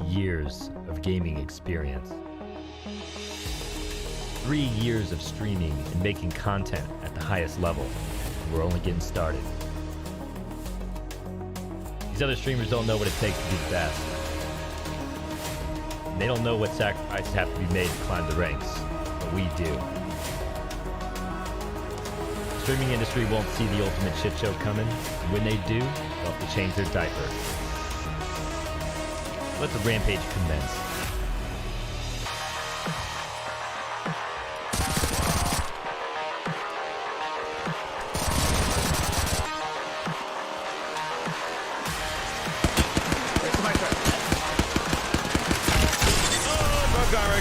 Years of gaming experience. 3 years of streaming and making content at the highest level. We're only getting started. These other streamers don't know what it takes to be the best. And they don't know what sacrifices have to be made to climb the ranks, but we do. The streaming industry won't see the ultimate shit show coming, and when they do, they'll have to change their diaper. Let the rampage commence.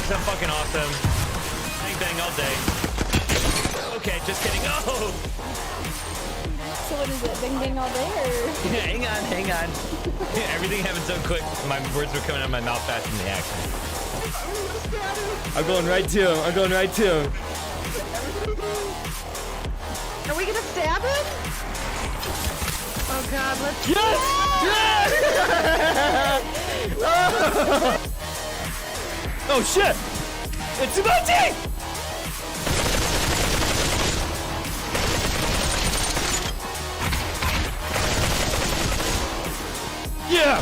I'm fucking awesome. Bang bang all day. Okay, just kidding. Oh! So what is it? Bang bang all day or? Hang on. Everything happened so quick. My words were coming out of my mouth faster than the action. I'm going right to him. Are we gonna stab him? Oh god, let's Yes! Oh shit! It's Tsubachi! Yeah!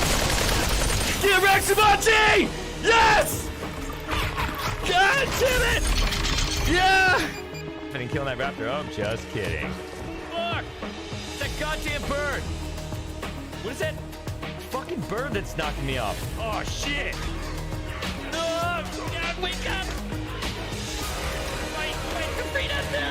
Get wrecked, Tsubachi! Yes! God damn it! Yeah! I didn't kill that raptor. Oh, I'm just kidding. Fuck! That goddamn bird! What is that fucking bird that's knocking me off? Oh shit! No! God, wake up! Wait, Katrina, no!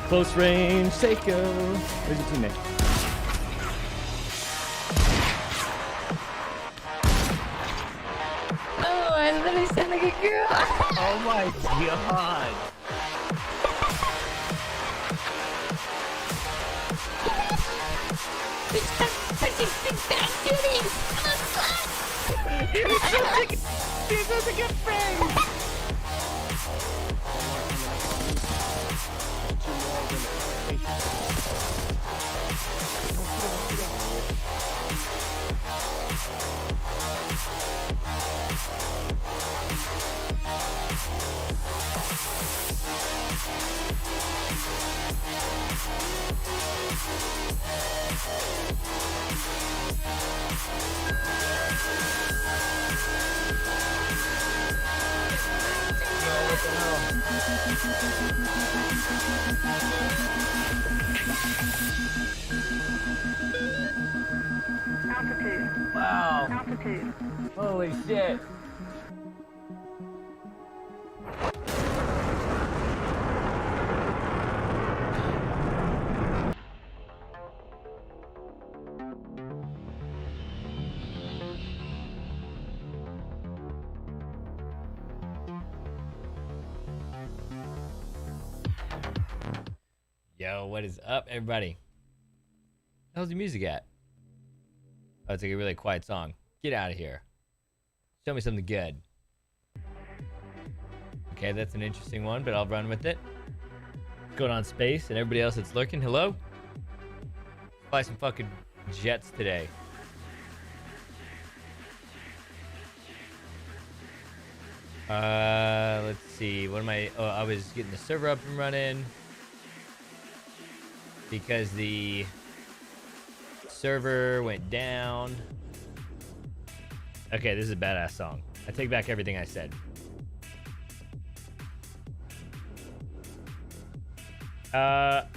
Close range, Seiko. Where's your teammate? Oh, I literally sound like a girl. Oh my god! Big fat titties. He's such a good friend! Altitude. Wow! Altitude. Holy shit! Yo, what is up, everybody? How's the music at? Oh, it's like a really quiet song. Get out of here. Show me something good. Okay, that's an interesting one, but I'll run with it. Going on space, and everybody else that's lurking, hello? Fly some fucking jets today. Let's see. What am I? Oh, I was getting the server up and running because the server went down. Okay, this is a badass song. I take back everything I said.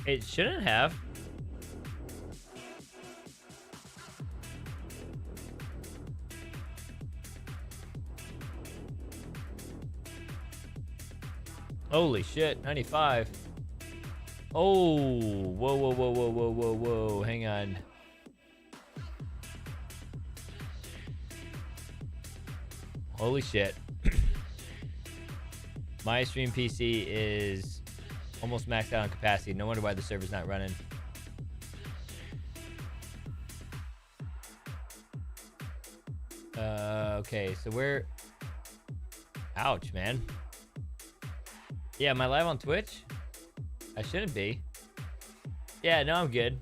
It shouldn't have. Holy shit, 95. Oh, whoa. Hang on. Holy shit. My stream PC is almost maxed out on capacity. No wonder why the server's not running. Okay, so we're... Ouch, man. Yeah, am I live on Twitch? I shouldn't be. Yeah, no, I'm good.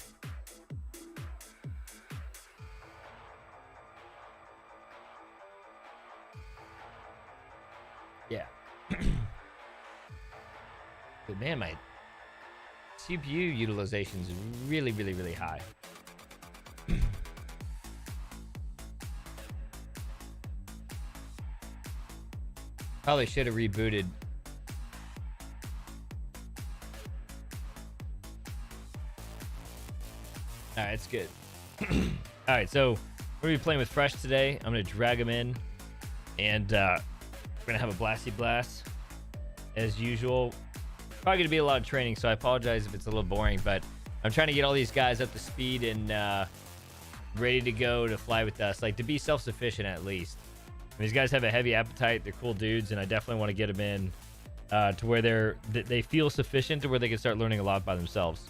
Yeah. But man, my CPU utilization is really, really, really high. Probably should have rebooted. All right, it's good. All right, so we're gonna be playing with Fresh today. I'm gonna drag him in, and we're gonna have a blasty blast as usual. Probably gonna be a lot of training, so I apologize if it's a little boring, but I'm trying to get all these guys up to speed and ready to go to fly with us, like to be self-sufficient at least. These guys have a heavy appetite. They're cool dudes, and I definitely want to get them in to where they feel sufficient to where they can start learning a lot by themselves.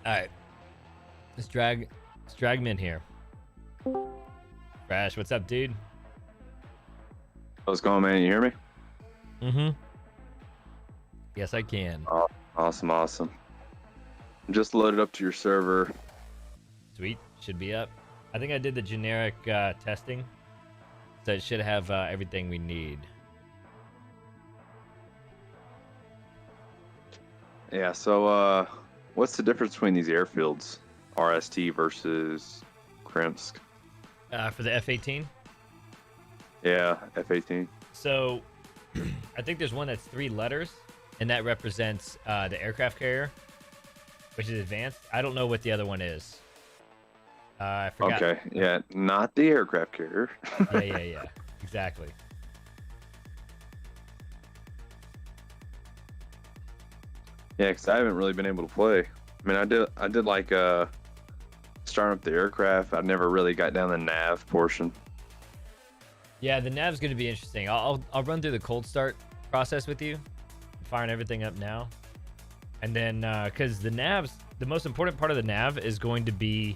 All right, let's drag them in here. Crash, what's up, dude? How's it going, man? You hear me? Mm-hmm. Yes, I can. Oh, awesome. I'm just loaded up to your server. Sweet, should be up. I think I did the generic testing, so it should have everything we need. Yeah, so what's the difference between these airfields? RST versus Krimsk? For the F-18? Yeah, F-18. So, I think there's one that's 3 letters, and that represents the aircraft carrier, which is advanced. I don't know what the other one is. I forgot. Okay, yeah, not the aircraft carrier. Yeah. Exactly. Yeah, because I haven't really been able to play. I mean, I did like starting up the aircraft. I never really got down the nav portion. Yeah, the nav's going to be interesting. I'll run through the cold start process with you, firing everything up now, and then because the most important part of the nav is going to be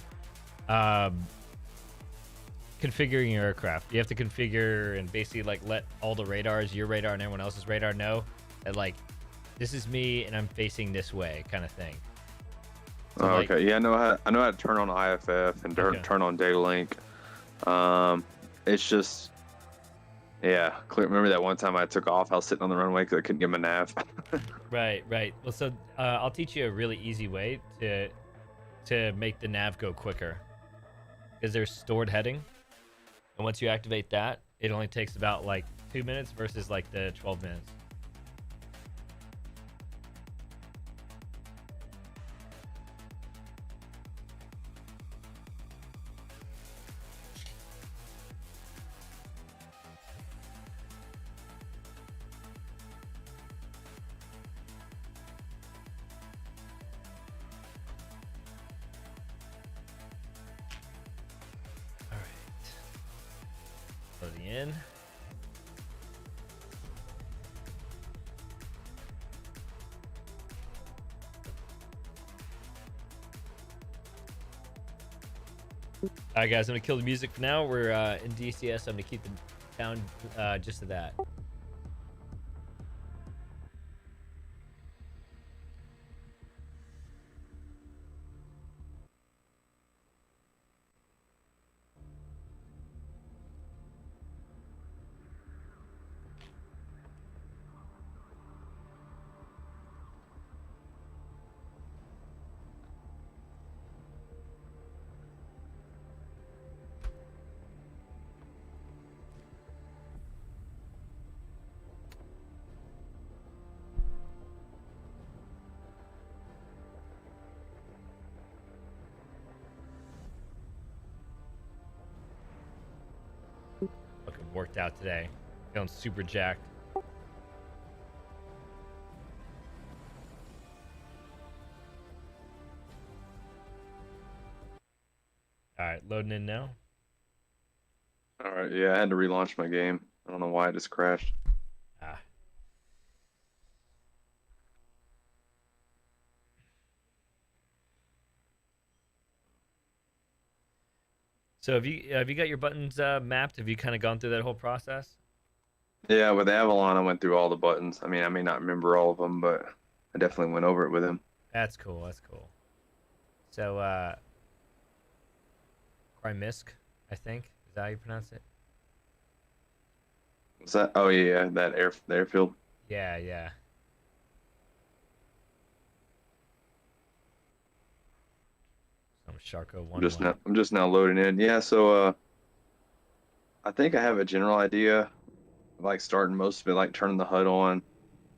configuring your aircraft. You have to configure and basically like let all the radars, your radar and everyone else's radar, know that like this is me and I'm facing this way, kind of thing. So, okay, like, yeah, I know how to turn on IFF and turn on data link. It's just, yeah, clear. Remember that one time I took off? I was sitting on the runway because I couldn't get my nav. Right. Well, so I'll teach you a really easy way to make the nav go quicker. Because there's stored heading, and once you activate that, it only takes about like 2 minutes versus like the 12 minutes. Loading in. All right, guys, I'm gonna kill the music for now. We're in DCS. So I'm gonna keep the sound just to that. Fucking worked out today. Feeling super jacked. All right, loading in now. All right, yeah, I had to relaunch my game. I don't know why it just crashed. Ah. So have you got your buttons mapped? Have you kind of gone through that whole process? Yeah, with Avalon, I went through all the buttons. I mean, I may not remember all of them, but I definitely went over it with him. That's cool. That's cool. So, Krymisk, I think. Is that how you pronounce it? Was that? Oh yeah, that the airfield. Yeah, yeah. Some Sharko I'm 1 just 1. now. I'm just now loading in. Yeah, so I think I have a general idea of like starting most of it, like turning the HUD on.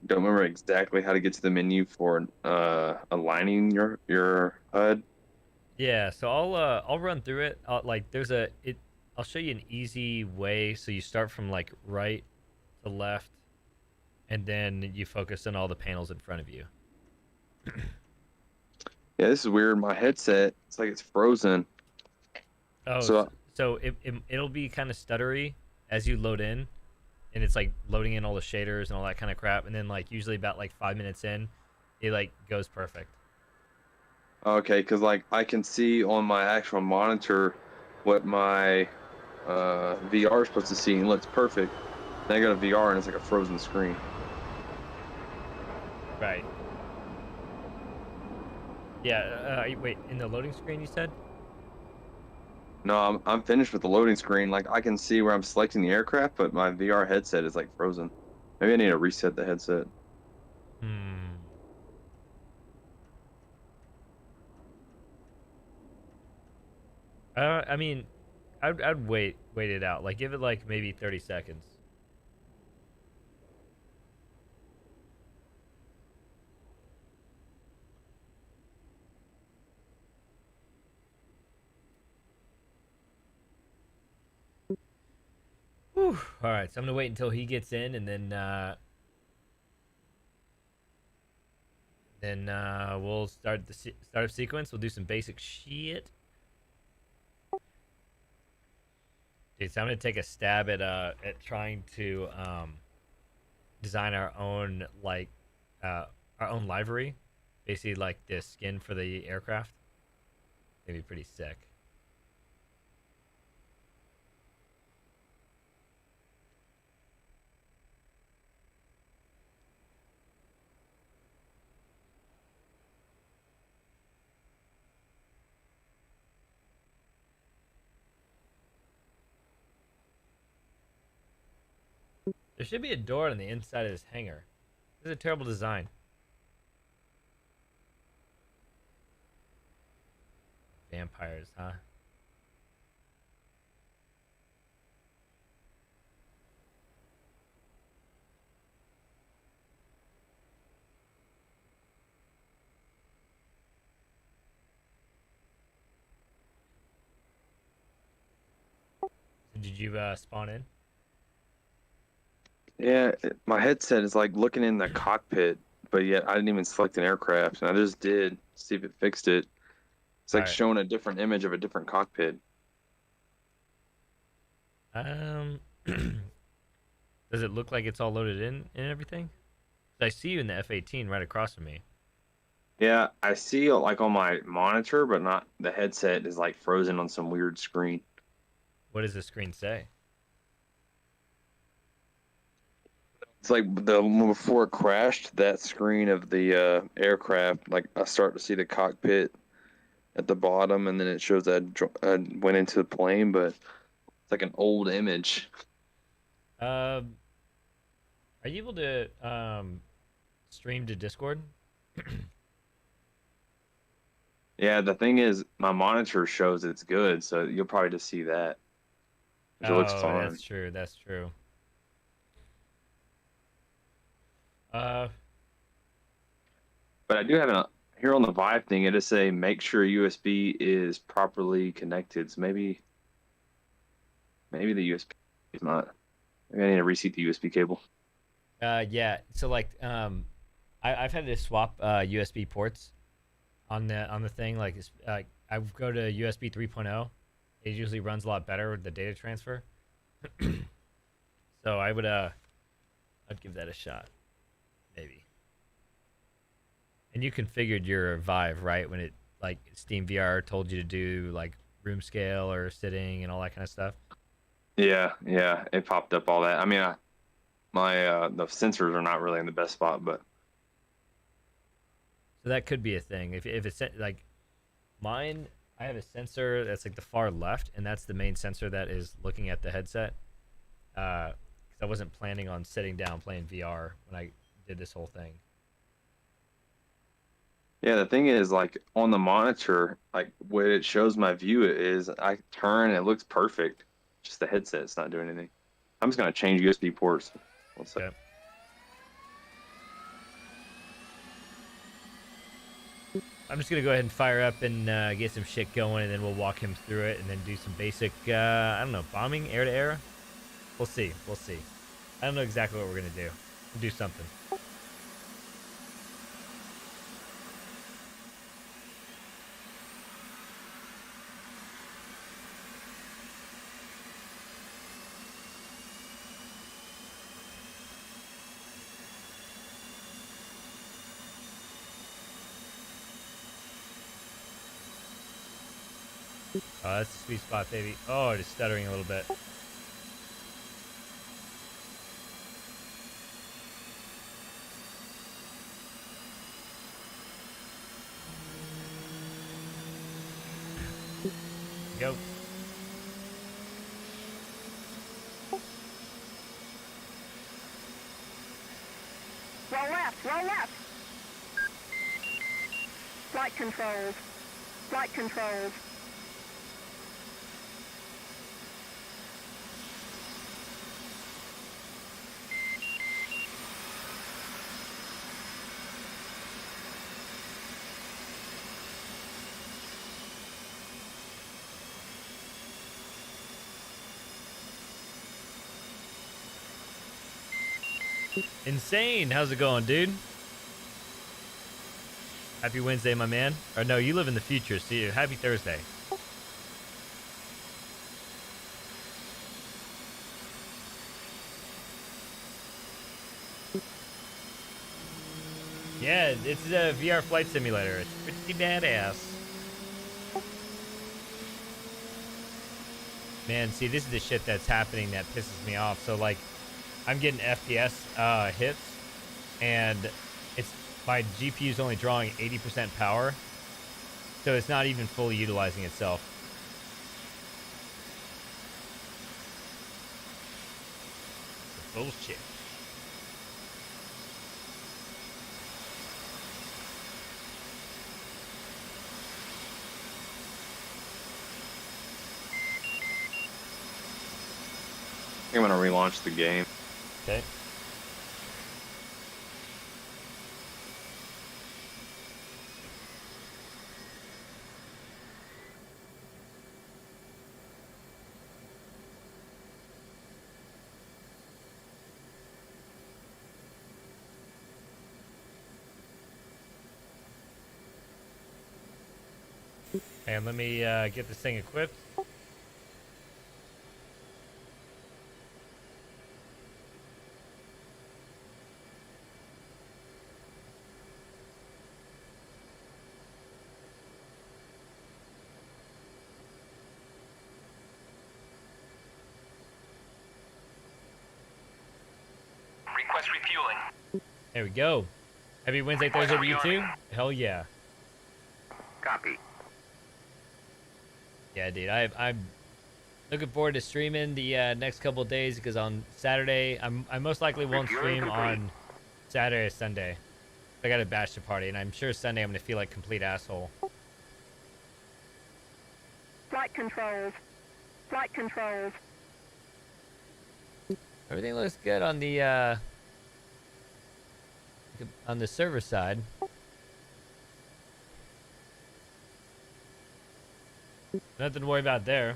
Don't remember exactly how to get to the menu for aligning your HUD. Yeah, so I'll run through it. I'll show you an easy way. So you start from like right to left, and then you focus on all the panels in front of you. Yeah, this is weird. My headset, it's like it's frozen. Oh, So so it'll be kind of stuttery as you load in, and it's like loading in all the shaders and all that kind of crap, and then like usually about like 5 minutes in, it like goes perfect. okay, because like I can see on my actual monitor what my VR is supposed to see and it looks perfect. Then I go to VR and it's like a frozen screen. Right. Yeah. Wait, in the loading screen you said? No, I'm finished with the loading screen. Like I can see where I'm selecting the aircraft, but my VR headset is like frozen. Maybe I need to reset the headset. Hmm. I mean, I'd wait it out. Like give it like maybe 30 seconds. Whew. All right, so I'm gonna wait until he gets in, and then we'll start the startup sequence. We'll do some basic shit. Dude, so I'm gonna take a stab at trying to design our own livery, basically like the skin for the aircraft. It'd be pretty sick. There should be a door on the inside of this hangar. This is a terrible design. Vampires, huh? So did you spawn in? Yeah, my headset is like looking in the cockpit, but yet I didn't even select an aircraft, and I just did see if it fixed it. It's All like right. showing a different image of a different cockpit. Um, does it look like it's all loaded in and everything? I see you in the F-18 right across from me. Yeah, I see like on my monitor, but not the headset is like frozen on some weird screen. What does the screen say? It's like the before it crashed, that screen of the aircraft, like I start to see the cockpit at the bottom, and then it shows that I went into the plane, but it's like an old image. Um, are you able to stream to Discord? Yeah, the thing is, my monitor shows it's good, so you'll probably just see that, which it looks Oh, fine. that's true. That's true. Uh, But I do have a here on the Vive thing. It is say make sure USB is properly connected. So maybe the USB is not. Maybe I need to reseat the USB cable. yeah. So like, I've had to swap USB ports on the thing. Like, I go to USB 3.0. It usually runs a lot better with the data transfer. So I'd give that a shot, maybe. And you configured your Vive, right? When it, like, Steam VR told you to do, like, room scale or sitting and all that kind of stuff? Yeah, yeah, it popped up all that. I mean, the sensors are not really in the best spot, but So that could be a thing. If it's, like, mine, I have a sensor that's, like, the far left, and that's the main sensor that is looking at the headset. Because I wasn't planning on sitting down playing VR when I did this whole thing. yeah, the thing is, like, on the monitor, like, when it shows my view, I turn and it looks perfect. Just the headset's not doing anything. I'm just gonna change USB ports. One sec. Okay. I'm just gonna go ahead and fire up and get some shit going, and then we'll walk him through it, and then do some basic, I don't know, bombing, air to air. We'll see. We'll see. I don't know exactly what we're gonna do. We'll do something. Oh, that's a sweet spot, baby. Oh, just stuttering a little bit. Go. Roll left, roll left. Flight controls. Flight controls. Insane. How's it going, dude? Happy Wednesday, my man. Or no, you live in the future. See you. Happy Thursday. Yeah, it's a VR flight simulator. It's pretty badass. Man, see, this is the shit that's happening that pisses me off. So, like, I'm getting FPS hits, and it's my GPU's only drawing 80% power, so it's not even fully utilizing itself. Bullshit. I think I'm gonna relaunch the game. Okay. And let me get this thing equipped. Request refueling. There we go. Happy Wednesday, Thursday to you too? Hell yeah. Copy. Yeah, dude. I'm looking forward to streaming the next couple of days, because on Saturday, I most likely won't stream on Saturday or Sunday. I got a bachelor party, and I'm sure Sunday I'm gonna feel like complete asshole. Flight controls. Flight controls. Everything looks good on the server side. Nothing to worry about there.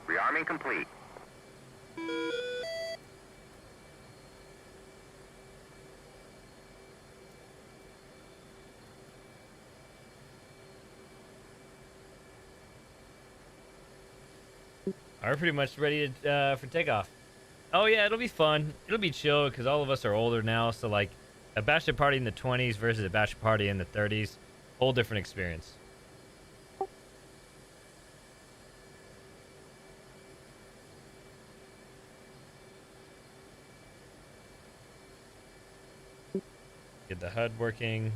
Rearming complete. We're pretty much ready to, for takeoff. Oh yeah, it'll be fun. It'll be chill because all of us are older now. So like a bachelor party in the 20s versus a bachelor party in the 30s, whole different experience. Get the HUD working.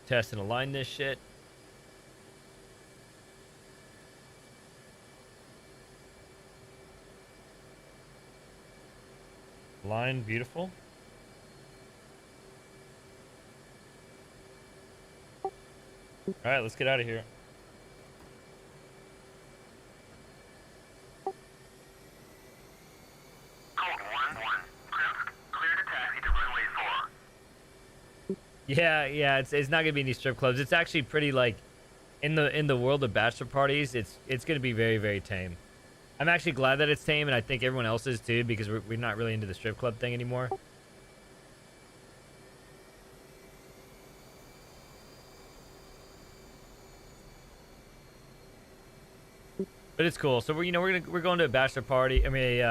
Test and align this shit. Line, beautiful. All right, let's get out of here. Code 1-1. Clear to taxi to runway 4. Yeah, it's not gonna be any strip clubs. It's actually pretty like in the world of bachelor parties. It's gonna be very, very tame. I'm actually glad that it's tame, and I think everyone else is too, because we're not really into the strip club thing anymore. But it's cool. So we're going to a bachelor party. I mean,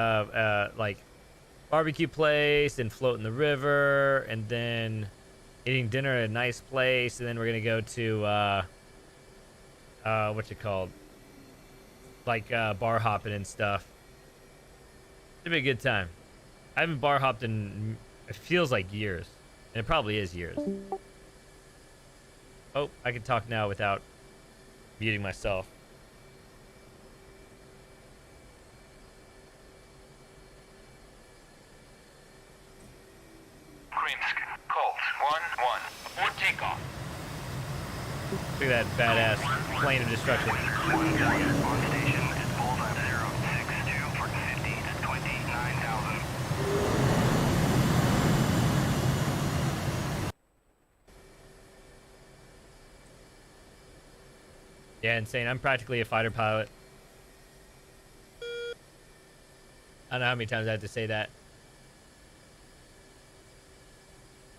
like barbecue place, and float in the river, and then eating dinner at a nice place, and then we're gonna go to what's it called? Like bar hopping and stuff. It'll be a good time. I haven't bar hopped in, it feels like years, and it probably is years. Oh, I can talk now without muting myself. Krimsk, Colt 1-1. Aboard takeoff. Look at that badass plane of destruction. 1-1. On station. It's bullseye 062 for 50 to 29,000. Yeah, insane. I'm practically a fighter pilot. I don't know how many times I have to say that.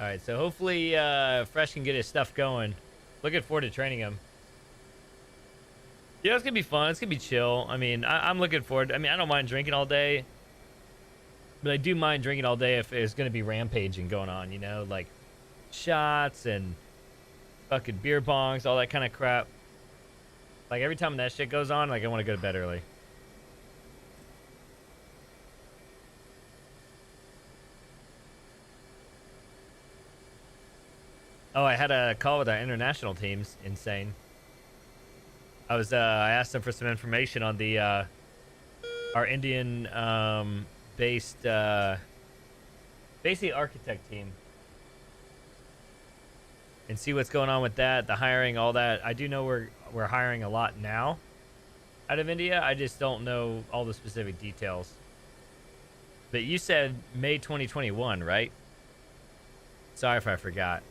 All right, so hopefully Fresh can get his stuff going. Looking forward to training him. Yeah, it's gonna be fun. It's gonna be chill. I mean, I'm looking forward. I mean, I don't mind drinking all day, but I do mind drinking all day if there's gonna be rampaging going on. You know, like shots and fucking beer bongs, all that kind of crap. Like every time that shit goes on, like I want to go to bed early. Oh, I had a call with our international teams. Insane. I asked them for some information on the our Indian based basically architect team, and see what's going on with that, the hiring, all that. I do know we're hiring a lot now out of India. I just don't know all the specific details. But you said May 2021, right? Sorry if I forgot.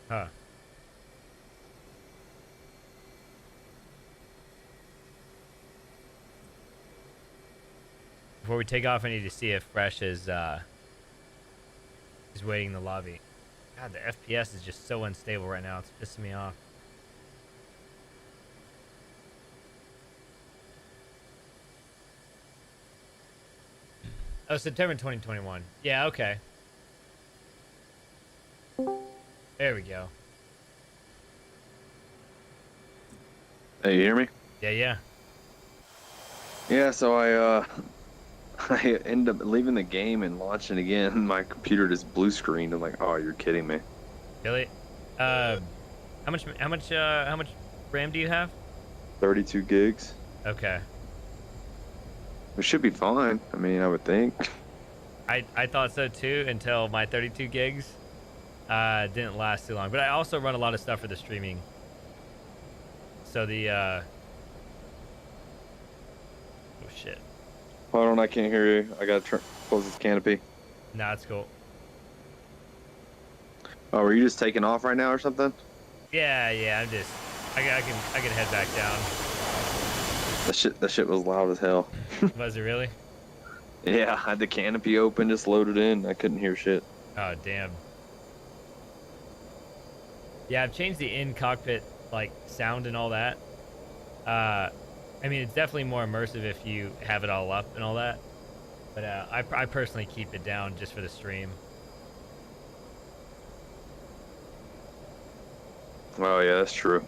Huh. Before we take off, I need to see if Fresh is waiting in the lobby. God, the FPS is just so unstable right now. It's pissing me off. Oh, September 2021. Yeah, okay. There we go. Hey, you hear me? Yeah. Yeah, so I end up leaving the game and launching again. My computer just blue screened. I'm like, oh, you're kidding me. Really? How much RAM do you have? 32 gigs. Okay. It should be fine. I mean, I would think. I thought so too until my 32 gigs Didn't last too long, but I also run a lot of stuff for the streaming. So the oh shit. Hold on, I can't hear you. I gotta close this canopy. Nah, it's cool. Oh, were you just taking off right now or something? Yeah, I'm just I can head back down. That shit was loud as hell. Was it really? Yeah, I had the canopy open, just loaded in. I couldn't hear shit. Oh damn. Yeah, I've changed the in-cockpit like sound and all that. I mean, it's definitely more immersive if you have it all up and all that. But I personally keep it down just for the stream. Oh yeah, that's true.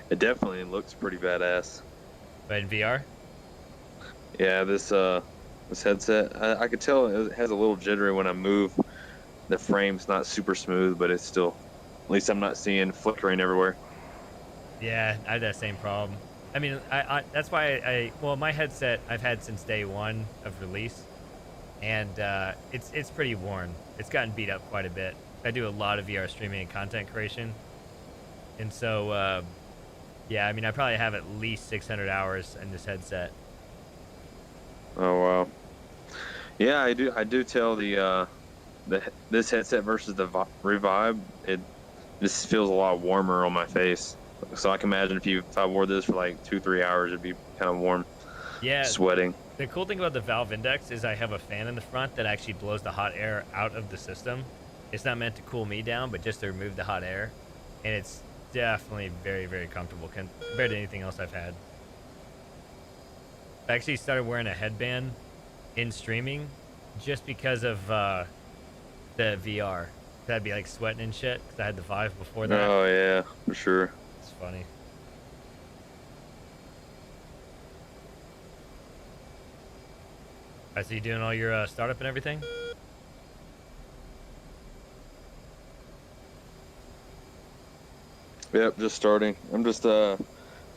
It definitely looks pretty badass. But in VR? Yeah, this headset, I could tell it has a little jittery when I move. The frame's not super smooth, but it's still, at least I'm not seeing flickering everywhere. Yeah, I had that same problem. I mean, I that's why well, my headset I've had since day one of release, and it's pretty worn. It's gotten beat up quite a bit. I do a lot of VR streaming and content creation, and so yeah, I mean, I probably have at least 600 hours in this headset. Oh wow. Yeah, I do tell this headset versus the Revive, it just feels a lot warmer on my face. So I can imagine if I wore this for like 2-3 hours, it'd be kind of warm. Yeah. Sweating. The cool thing about the Valve Index is I have a fan in the front that actually blows the hot air out of the system. It's not meant to cool me down, but just to remove the hot air, and it's definitely very, very comfortable compared to anything else I've had. I actually started wearing a headband in streaming just because of the VR. I'd be like sweating and shit because I had the Vive before that. Oh yeah, for sure. It's funny. I see you doing all your startup and everything? Yep, just starting. I'm just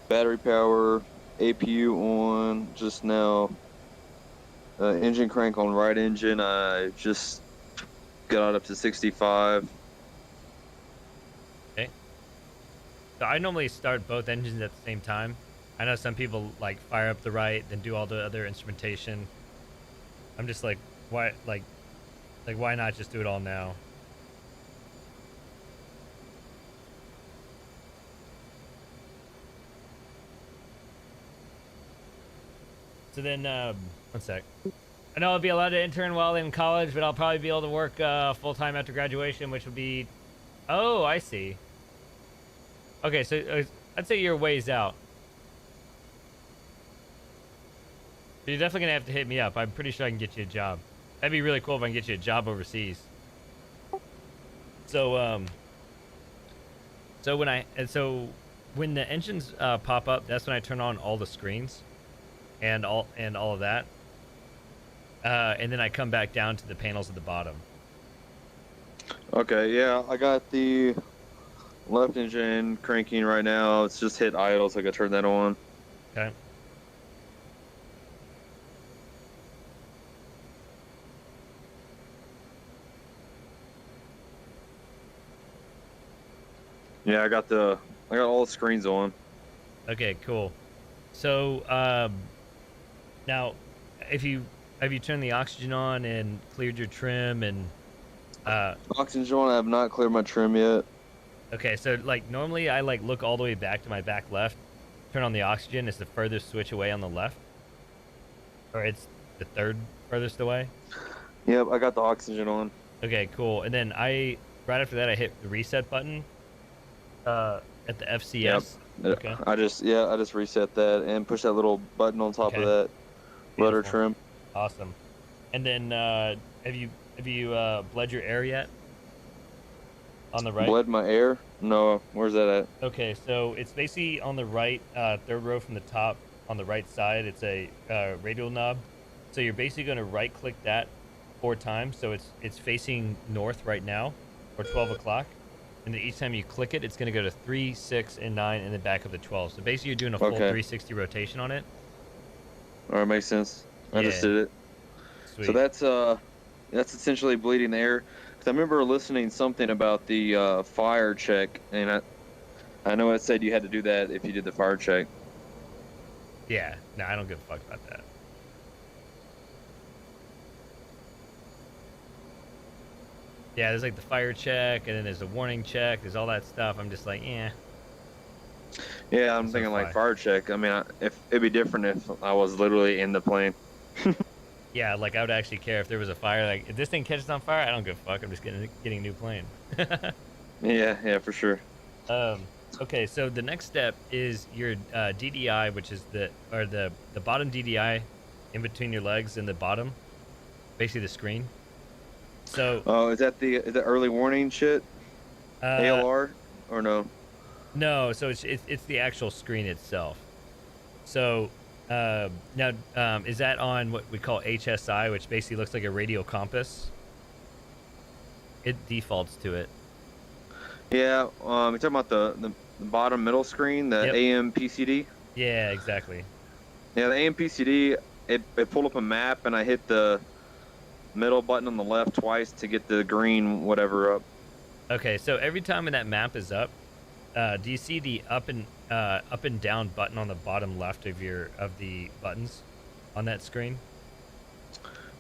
battery power, APU on just now. Engine crank on right engine. I just got up to 65. Okay. So I normally start both engines at the same time. I know some people like fire up the right, then do all the other instrumentation. I'm just like, why, like why not just do it all now? So then, one sec. I know I'll be allowed to intern while in college, but I'll probably be able to work full-time after graduation, which will be... Oh, I see. Okay, so I'd say you're ways out. You're definitely going to have to hit me up. I'm pretty sure I can get you a job. That'd be really cool if I can get you a job overseas. So, so when the engines pop up, that's when I turn on all the screens and all of that. And then I come back down to the panels at the bottom. Okay, yeah, I got the left engine cranking right now. It's just hit idle, so I can turn that on. Okay. Yeah, I got all the screens on. Okay, cool. So, now, have you turned the oxygen on and cleared your trim and Oxygen on, I have not cleared my trim yet. Okay, so like normally I like look all the way back to my back left, turn on the oxygen. It's the furthest switch away on the left, or it's the third furthest away. Yep, I got the oxygen on. Okay, cool. And then right after that I hit the reset button at the FCS. Yep. Okay. I just reset that and push that little button on top of that rudder trim. Awesome. And then have you bled your air yet? On the right? Bled my air? No. Where's that at? Okay, so it's basically on the right, third row from the top on the right side. It's a radial knob. So you're basically going to right click that 4 times. So it's facing north right now, or 12 o'clock. And then each time you click it, it's going to go to 3, 6, and 9 in the back of the 12. So basically you're doing a full 360 rotation on it. All right, makes sense. I just did it. Sweet. So that's That's essentially bleeding the air. 'Cause I remember listening something about the fire check, and I know it said you had to do that if you did the fire check. Yeah, no, I don't give a fuck about that. Yeah, there's like the fire check, and then there's the warning check. There's all that stuff. I'm just like, yeah. Yeah, I'm So thinking like fine. fire check. I mean, if it'd be different if I was literally in the plane. Yeah, like I would actually care if there was a fire. Like if this thing catches on fire, I don't give a fuck. I'm just getting a new plane. Yeah, for sure. Okay, so the next step is your DDI, which is the bottom DDI in between your legs and the bottom, basically the screen. So Oh, is that the early warning shit? ALR or no? no, so it's the actual screen itself. So now is that on what we call HSI, which basically looks like a radial compass? It defaults to it. Yeah, you're talking about the bottom middle screen, the Yep. AM PCD. Yeah, exactly. Yeah, the AM PCD. It pulled up a map, and I hit the middle button on the left twice to get the green whatever up. Okay, so every time when that map is up, do you see the up and down button on the bottom left of the buttons on that screen?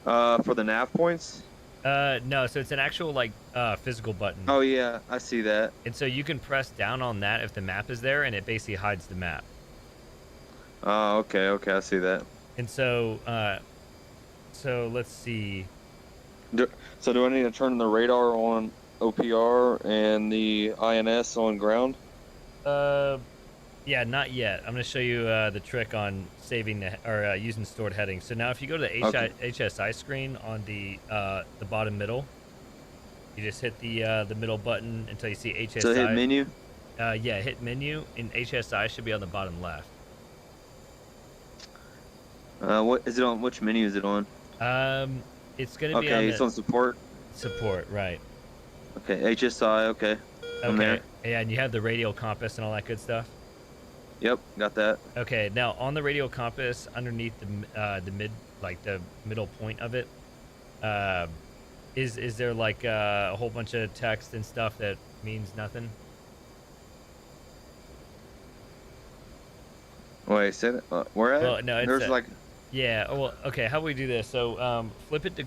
For the nav points. No, so it's an actual like physical button. Oh yeah, I see that. And so you can press down on that if the map is there, and it basically hides the map. Oh, okay, I see that. And so let's see. So do I need to turn the radar on OPR and the INS on ground? Yeah, not yet. I'm gonna show you the trick on saving or using stored headings. So now if you go to the HSI screen on the bottom middle, you just hit the middle button until you see HSI. So hit menu. Yeah, hit menu, and HSI should be on the bottom left. What is it on? Which menu is it on? It's gonna be on Okay, the it's on support. support, right? Okay, HSI. Okay. I'm Okay. there. Yeah, and you have the radial compass and all that good stuff. Yep, got that. Okay, now on the radial compass, underneath the middle point of it, is there like a whole bunch of text and stuff that means nothing? Wait, say that. Where at? Well, no, it's There's like. Yeah. Oh, well, okay. How do we do this? So, flip it to.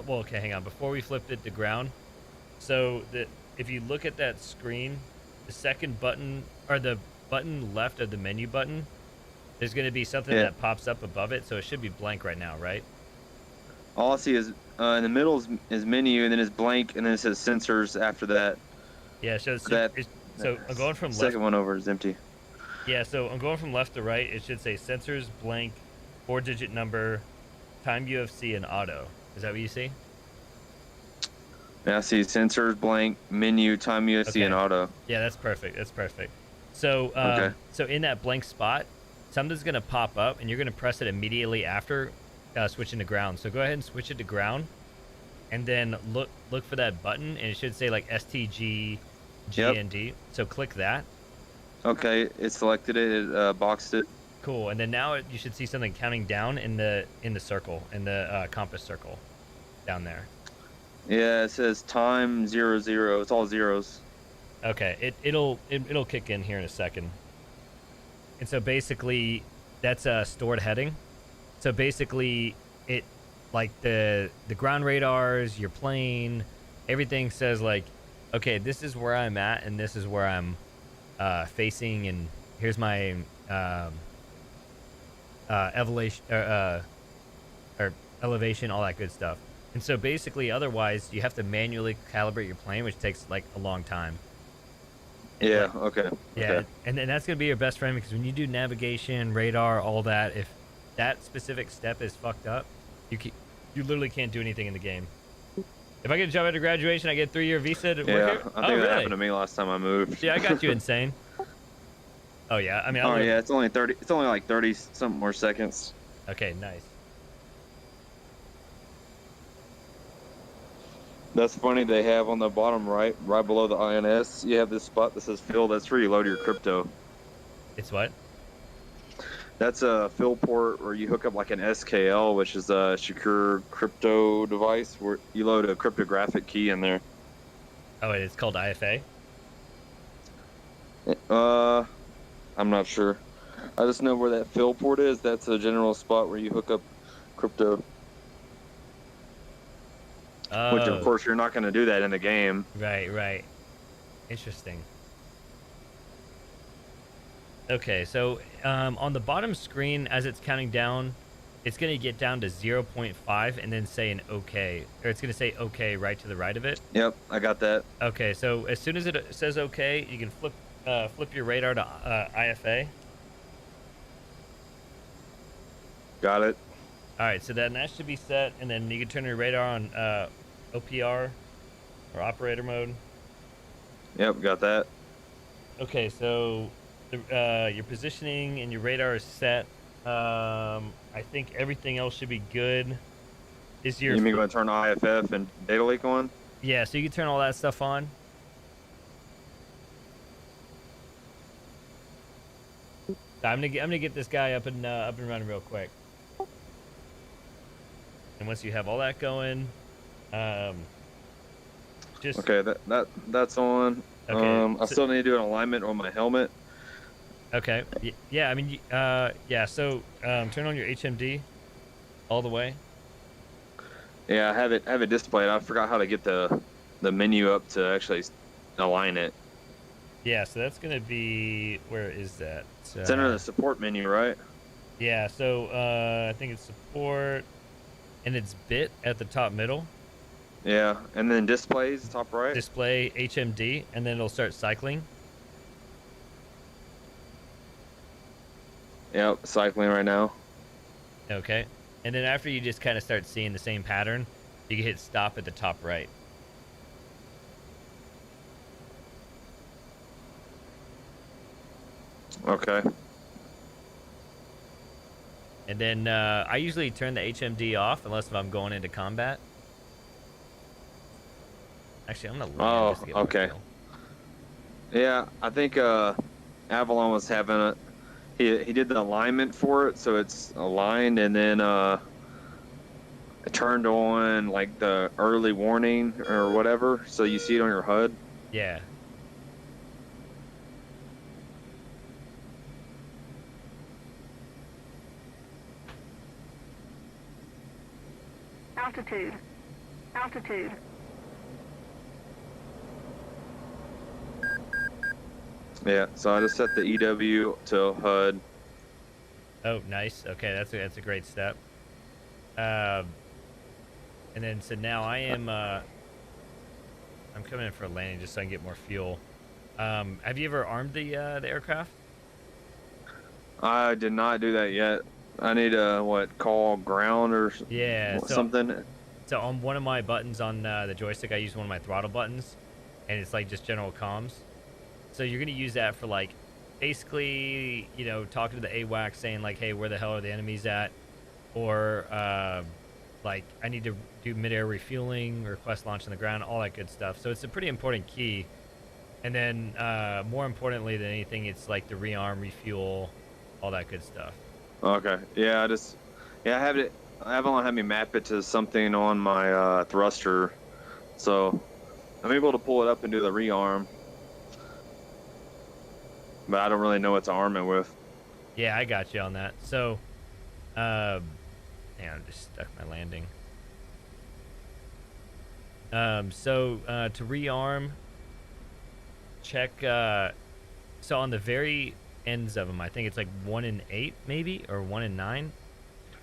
Well, okay. Hang on. Before we flip it to ground, so that if you look at that screen, the second button or the button left of the menu button, there's going to be something that pops up above it. So it should be blank right now, right? All I see is in the middle is menu, and then it's blank, and then it says sensors after that. Yeah. So I'm going from left. Second one over is empty. Yeah. So I'm going from left to right. It should say sensors blank, 4-digit number, time UFC, and auto. Is that what you see? Yeah, I see sensors blank, menu, time UFC, and auto. Yeah, that's perfect. That's perfect. So, so in that blank spot, something's gonna pop up, and you're gonna press it immediately after switching to ground. So go ahead and switch it to ground, and then look for that button, and it should say like STG GND. Yep. So click that. Okay, it selected it. It boxed it. Cool. And then now you should see something counting down in the circle, in the compass circle, down there. Yeah, it says time 00. It's all zeros. Okay, it'll kick in here in a second. And so basically, that's a stored heading. So basically, it like the ground radars, your plane, everything says like, okay, this is where I'm at, and this is where I'm facing, and here's my elevation, all that good stuff. And so basically, otherwise, you have to manually calibrate your plane, which takes like a long time. Yeah, okay. Yeah, okay. and that's going to be your best friend, because when you do navigation, radar, all that, if that specific step is fucked up, you literally can't do anything in the game. If I get a job after graduation, I get a 3-year visa to work here? I think that happened to me last time I moved. Yeah, I got you insane. Oh, yeah? I mean, yeah, it's only like 30 something more seconds. Okay, nice. That's funny. They have on the bottom right below the INS, you have this spot that says fill. That's where you load your crypto. It's what? That's a fill port where you hook up like an SKL, which is a secure crypto device where you load a cryptographic key in there. Oh, it's called IFA. I'm not sure. I just know where that fill port is. That's a general spot where you hook up crypto. Which, of Oh, course, you're not going to do that in the game. right. Interesting. Okay, so on the bottom screen, as it's counting down, it's going to get down to 0.5 and then say an OK. Or it's going to say OK right to the right of it. Yep, I got that. Okay, so as soon as it says OK, you can flip your radar to IFA. Got it. All right, so then that should be set, and then you can turn your radar on OPR or operator mode. Yep, got that. Okay, so your positioning and your radar is set. I think everything else should be good. Is your You mean going to turn IFF and data leak on? Yeah, so you can turn all that stuff on. I'm gonna get this guy up and running real quick. And once you have all that going, just Okay, that's on. Okay, I still need to do an alignment on my helmet. okay. Yeah, I mean, yeah. So turn on your HMD all the way. Yeah, I have it displayed. I forgot how to get the menu up to actually align it. Yeah, so that's gonna be, where is that? It's under the support menu, right? Yeah, so I think it's support, and it's bit at the top middle. Yeah, and then displays top right. Display HMD, and then it'll start cycling. Yep, cycling right now. Okay, and then after you just kind of start seeing the same pattern, you can hit stop at the top right. Okay. And then I usually turn the HMD off unless if I'm going into combat. Actually, I'm gonna land just to get more okay. feel. Yeah, I think Avalon was having a he did the alignment for it, so it's aligned, and then it turned on like the early warning or whatever, so you see it on your HUD. Yeah. Altitude. Altitude. Yeah, so I just set the EW to HUD. Oh, nice. Okay, that's a great step. And then so now I am I'm coming in for a landing just so I can get more fuel. Have you ever armed the aircraft? I did not do that yet. I need to call ground or Yeah, something. So on one of my buttons on the joystick, I use one of my throttle buttons, and it's like just general comms. So you're gonna use that for like, basically, you know, talking to the AWACS, saying like, hey, where the hell are the enemies at? Or like, I need to do mid-air refueling, request launch on the ground, all that good stuff. So it's a pretty important key. And then more importantly than anything, it's like the rearm, refuel, all that good stuff. Okay. Yeah, I have it. Avalon had me map it to something on my thruster, so I'm able to pull it up and do the rearm. But I don't really know what to arm it with. Yeah, I got you on that. So, hang on, I just stuck my landing. So to rearm, check. So on the very ends of them, I think it's like 1 and 8, maybe, or 1 and 9.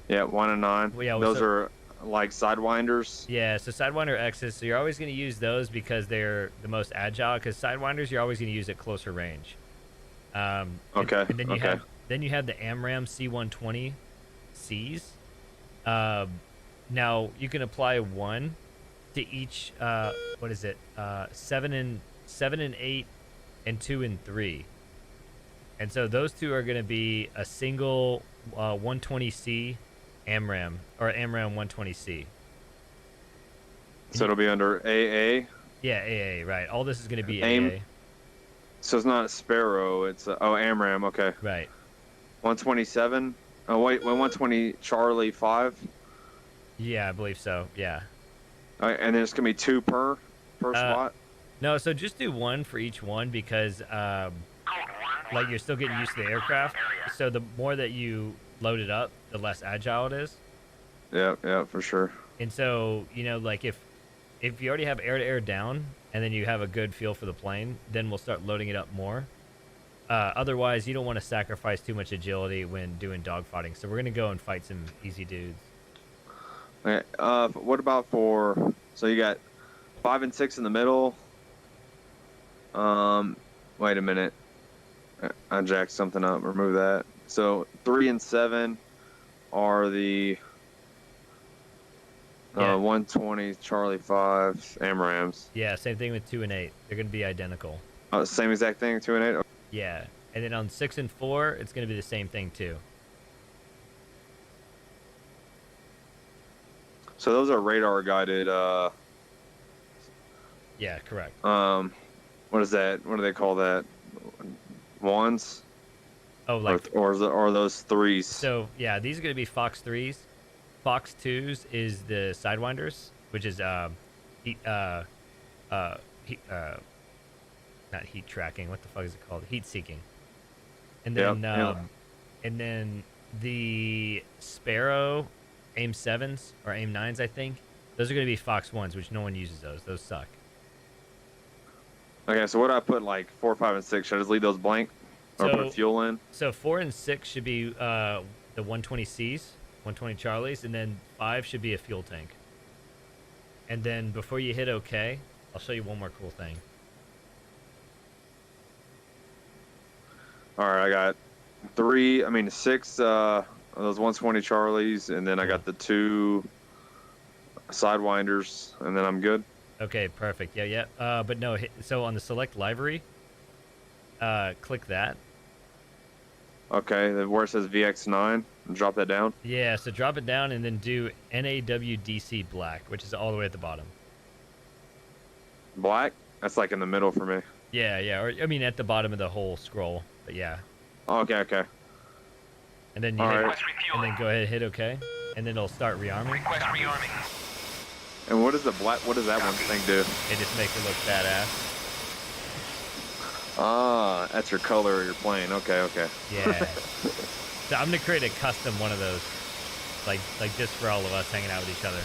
Yeah, 1 and 9. Well, yeah, those are like sidewinders. Yeah, so Sidewinder X's. So you're always going to use those because they're the most agile. Because Sidewinders, you're always going to use at closer range. Okay. And then you have the AMRAM C120Cs. Now you can apply 1 to each. What is it? 7 and 8, and 2 and 3. And so those two are going to be a single 120C AMRAM, or AMRAM 120C. So it'll be under AA. Yeah, AA, right. All this is going to be AIM. AA. So it's not Sparrow. It's AMRAM. Okay. Right. 127. Oh wait, 120 Charlie 5. Yeah, I believe so. Yeah. All right, and then it's gonna be 2 per spot. No, so just do 1 for each one because like you're still getting used to the aircraft. So the more that you load it up, the less agile it is. Yeah, for sure. And so, you know, like if you already have air to air down and then you have a good feel for the plane, then we'll start loading it up more. Otherwise, you don't want to sacrifice too much agility when doing dogfighting. So we're going to go and fight some easy dudes. Okay. What about for? So you got 5 and 6 in the middle. Wait a minute. I jacked something up. Remove that. So 3 and 7 are the Yeah. 120 Charlie 5 AMRAAMs. Yeah, same thing with 2 and 8. They're going to be identical. Same exact thing. 2 and 8. Yeah. And then on 6 and 4, it's going to be the same thing too. So those are radar guided. Yeah, correct. What is that? What do they call that? Ones? Oh, like Or are those 3s? so. Yeah, these are going to be Fox 3s. Fox 2s is the Sidewinders, which is heat, not heat tracking. What the fuck is it called? Heat seeking. And then and then the Sparrow AIM 7s or AIM 9s, I think. Those are going to be Fox 1s, which no one uses those. Those suck. Okay, so what do I put like 4, 5, and 6? Should I just leave those blank? Or So- put fuel in? So 4 and 6 should be the 120Cs, 120 Charlies, and then 5 should be a fuel tank. And then before you hit OK, I'll show you one more cool thing. Alright, I got 6 of those 120 Charlies, and then I got the 2 Sidewinders, and then I'm good. Okay, perfect. Yeah. But no, so on the select livery, click that. Okay, then where it says VX9, drop that down. Yeah, so drop it down and then do NAWDC black, which is all the way at the bottom. Black? That's like in the middle for me. Yeah, or I mean at the bottom of the whole scroll, but yeah. Okay. And then you All hit, right. and then go ahead and hit OK, and then it'll start rearming. Request rearming. And what does that one thing do? It just makes it look badass. Ah, that's your color of your plane. Okay. Yeah. So I'm gonna create a custom one of those, like just for all of us hanging out with each other.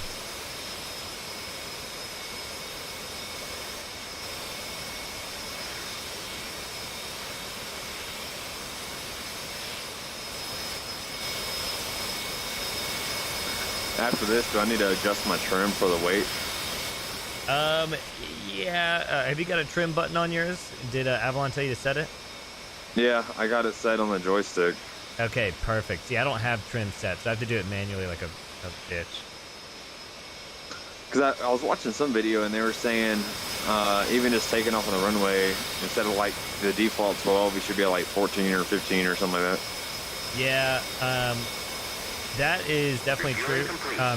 After this, do I need to adjust my trim for the weight? Yeah. Have you got a trim button on yours? Did Avalon tell you to set it? Yeah, I got it set on the joystick. Okay, perfect. See, I don't have trim set, so I have to do it manually like a bitch. Because I was watching some video and they were saying even just taking off on the runway, instead of like the default 12, you should be at like 14 or 15 or something like that. Yeah, that is definitely true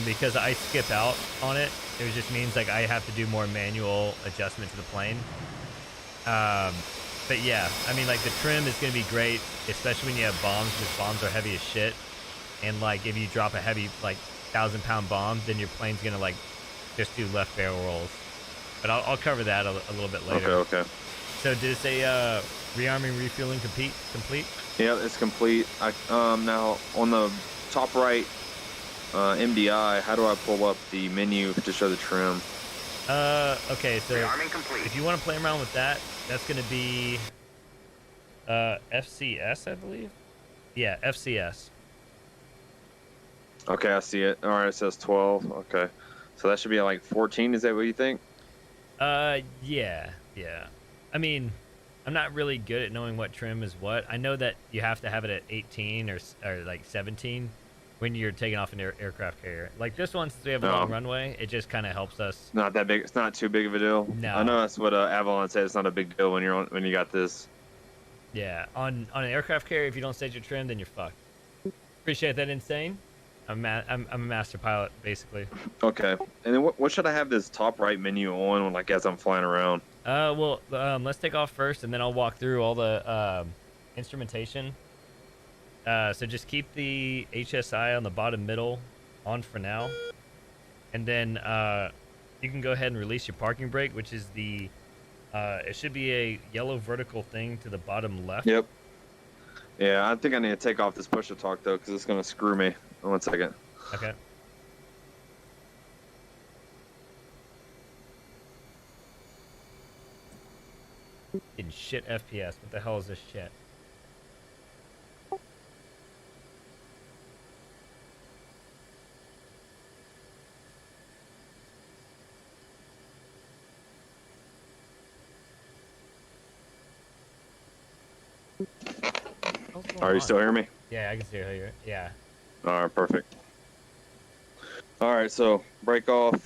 because I skip out on it. It just means like I have to do more manual adjustment to the plane. But yeah, I mean like the trim is going to be great, especially when you have bombs, because bombs are heavy as shit. And like if you drop a heavy like 1,000-pound bomb, then your plane's going to like just do left barrel rolls. But I'll cover that a little bit later. Okay. So did it say rearming, refueling complete? Yeah, it's complete. Now on the top right MDI, how do I pull up the menu to show the trim? Okay, so Rearming complete. if you want to play around with that, that's going to be FCS, I believe. Yeah, FCS. Okay, I see it. All right, it says 12. Okay, so that should be at like 14. Is that what you think? Yeah. I mean, I'm not really good at knowing what trim is what. I know that you have to have it at 18 or like 17 when you're taking off an aircraft carrier. Like this one, since we have a long runway, it just kind of helps us. Not that big. It's not too big of a deal. No. I know that's what Avalon said. It's not a big deal when you got this. Yeah, on an aircraft carrier, if you don't set your trim, then you're fucked. Appreciate that, Insane. I'm a master pilot, basically. Okay, and then what should I have this top right menu on when, like, as I'm flying around? Let's take off first, and then I'll walk through all the instrumentation. So just keep the HSI on the bottom middle on for now. And then you can go ahead and release your parking brake, which is the, it should be a yellow vertical thing to the bottom left. Yep. Yeah, I think I need to take off this push-to-talk, though, because it's going to screw me. 1 second. Okay. In shit FPS. What the hell is this shit? Are you still hearing me? Yeah, I can still hear you. Yeah. All right, perfect. All right, so break off.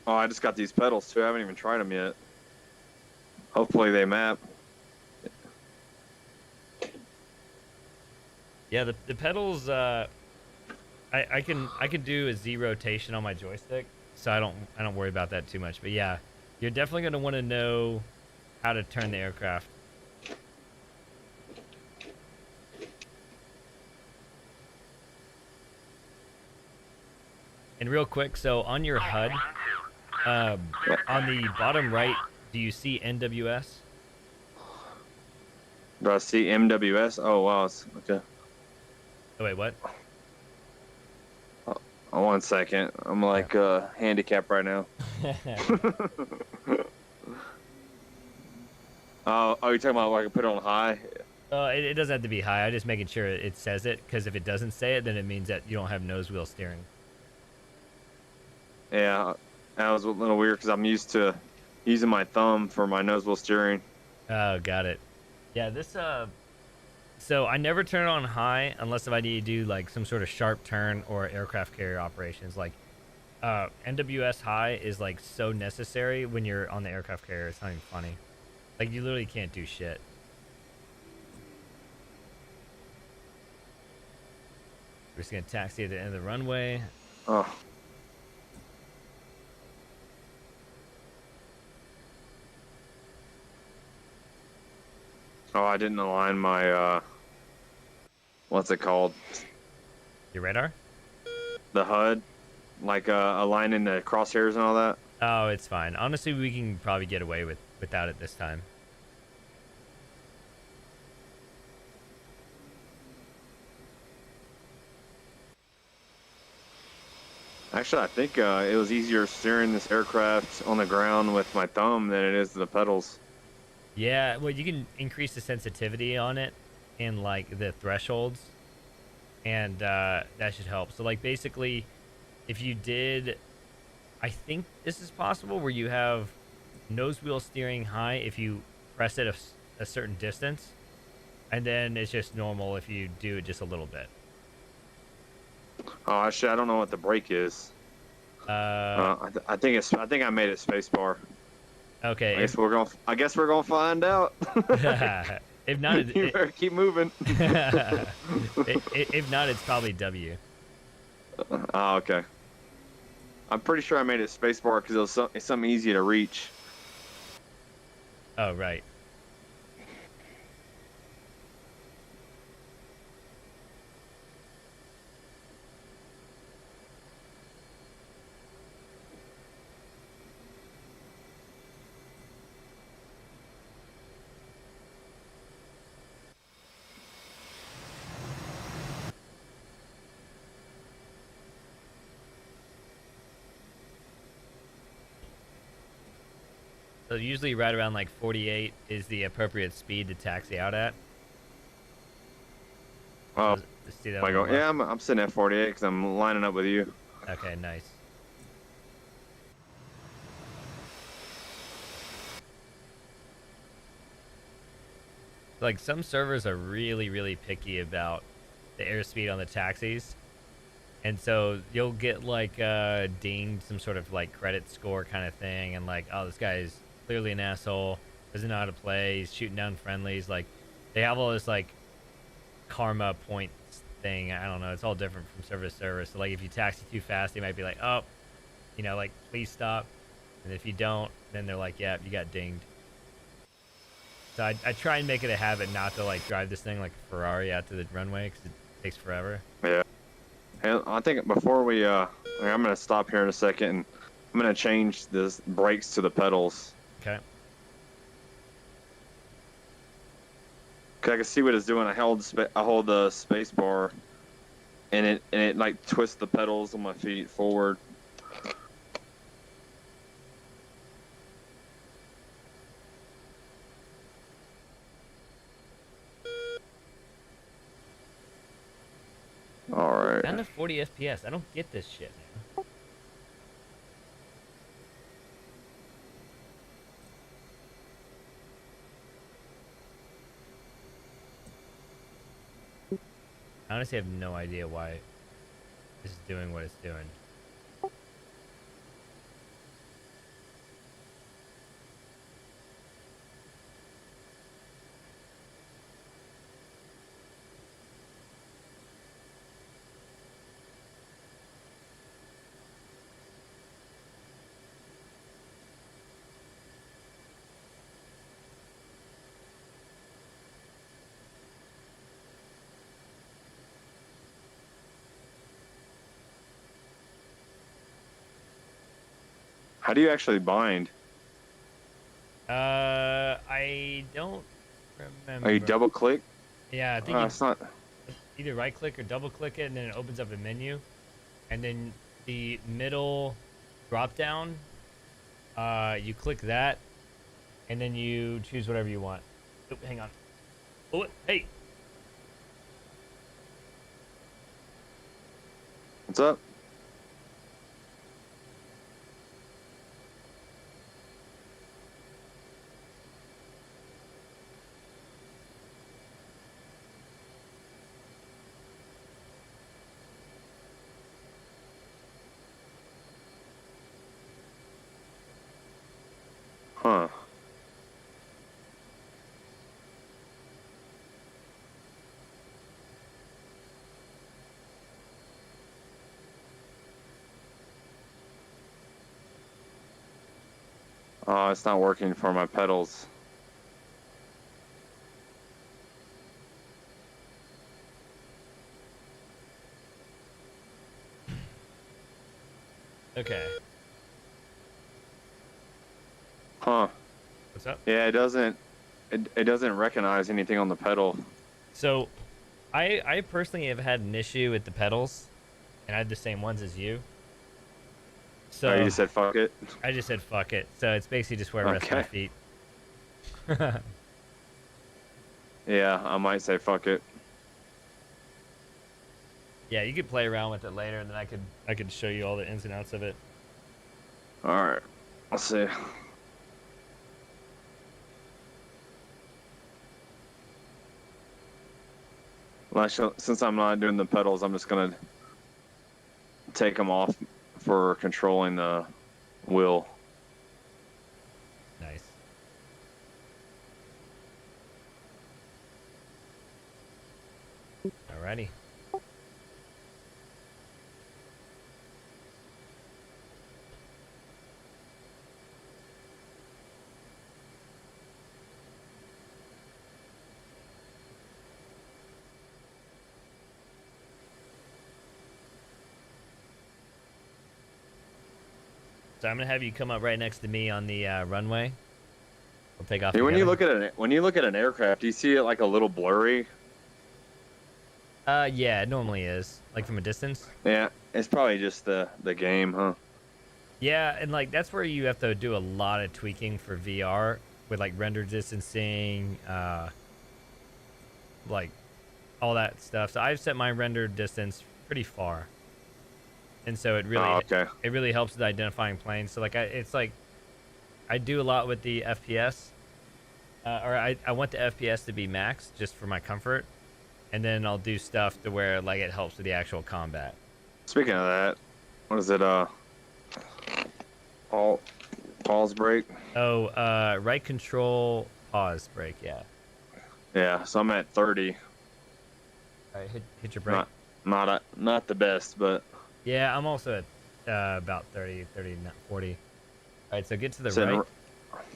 Oh, I just got these pedals too. I haven't even tried them yet. Hopefully they map. Yeah, the pedals. I can do a Z rotation on my joystick, so I don't worry about that too much. But yeah, you're definitely gonna want to know how to turn the aircraft. And real quick, so on your HUD, on the bottom right, do you see NWS? Do I see MWS? Oh, wow. Okay. Oh wait, what? Oh, 1 second. I'm like handicapped right now. Oh, you're talking about like I put it on high? It doesn't have to be high. I'm just making sure it says it, because if it doesn't say it, then it means that you don't have nose wheel steering. Yeah, that was a little weird because I'm used to using my thumb for my nose wheel steering. Oh, got it. Yeah, this so I never turn it on high unless if I need to do like some sort of sharp turn or aircraft carrier operations. Like NWS high is like so necessary when you're on the aircraft carrier. It's not even funny. Like you literally can't do shit. We're just gonna taxi at the end of the runway. Oh. Oh, I didn't align my, what's it called? Your radar? The HUD? Like, aligning the crosshairs and all that? Oh, it's fine. Honestly, we can probably get away without it this time. Actually, I think it was easier steering this aircraft on the ground with my thumb than it is the pedals. Yeah, well, you can increase the sensitivity on it and like the thresholds, and that should help. So like basically, if you did, I think this is possible where you have nose wheel steering high if you press it a certain distance, and then it's just normal if you do it just a little bit. Oh, actually, I don't know what the brake is. I think I made it spacebar. Okay. I guess we're gonna find out. If not, you better keep moving. If not, it's probably W. Oh, okay. I'm pretty sure I made it spacebar because it's something easy to reach. Oh, right. So usually right around like 48 is the appropriate speed to taxi out at. Oh, Just do that I on go. the Yeah, left. I'm sitting at 48 because I'm lining up with you. Okay, nice. Like some servers are really, really picky about the airspeed on the taxis. And so you'll get like dinged some sort of like credit score kind of thing, and like, oh, this guy is clearly an asshole, doesn't know how to play, he's shooting down friendlies. Like they have all this like karma points thing. I don't know, it's all different from server to server. So like if you taxi too fast, they might be like, oh, you know, like please stop. And if you don't, then they're like, yeah, you got dinged. So I try and make it a habit not to like drive this thing like a Ferrari out to the runway because it takes forever. Yeah. Hey, I think before we I'm gonna stop here in a second and I'm gonna change this brakes to the pedals. Okay. Cause I can see what it's doing. I hold the space bar, and it like twists the pedals on my feet forward. All right. Down to 40 FPS. I don't get this shit, man. I honestly have no idea why this is doing what it's doing. How do you actually bind? I don't remember. Are you double click? Yeah, I think It's not. either right click or double click it, and then it opens up a menu, and then the middle drop down, you click that, and then you choose whatever you want. Oh, hang on. Oh, hey. What's up? Huh. Oh, it's not working for my pedals. Okay. Huh. What's up? Yeah, it doesn't. It doesn't recognize anything on the pedal. So, I personally have had an issue with the pedals, and I had the same ones as you. So Oh, you just said fuck it. I just said fuck it. So it's basically just where I rest my Okay. feet. Yeah, I might say fuck it. Yeah, you could play around with it later, and then I could show you all the ins and outs of it. All right. Let's see. Well, since I'm not doing the pedals, I'm just gonna take them off for controlling the wheel. Nice. Alrighty. So I'm gonna have you come up right next to me on the runway. We'll take off. Hey, when you together. look at an aircraft, do you see it like a little blurry? Yeah, it normally is, like from a distance. Yeah, it's probably just the game, huh? Yeah, and like that's where you have to do a lot of tweaking for VR with like render distancing, like all that stuff. So I've set my render distance pretty far, and so it really okay. it really helps with identifying planes. So like it's like I do a lot with the FPS, or I want the FPS to be max just for my comfort, and then I'll do stuff to where like it helps with the actual combat. Speaking of that, what is it? Pause brake. Oh, right control pause brake. Yeah. Yeah, so I'm at 30. All right, hit your brake. Not the best, but Yeah, I'm also at about 30, 40. All right, so get to the Sitting right. Code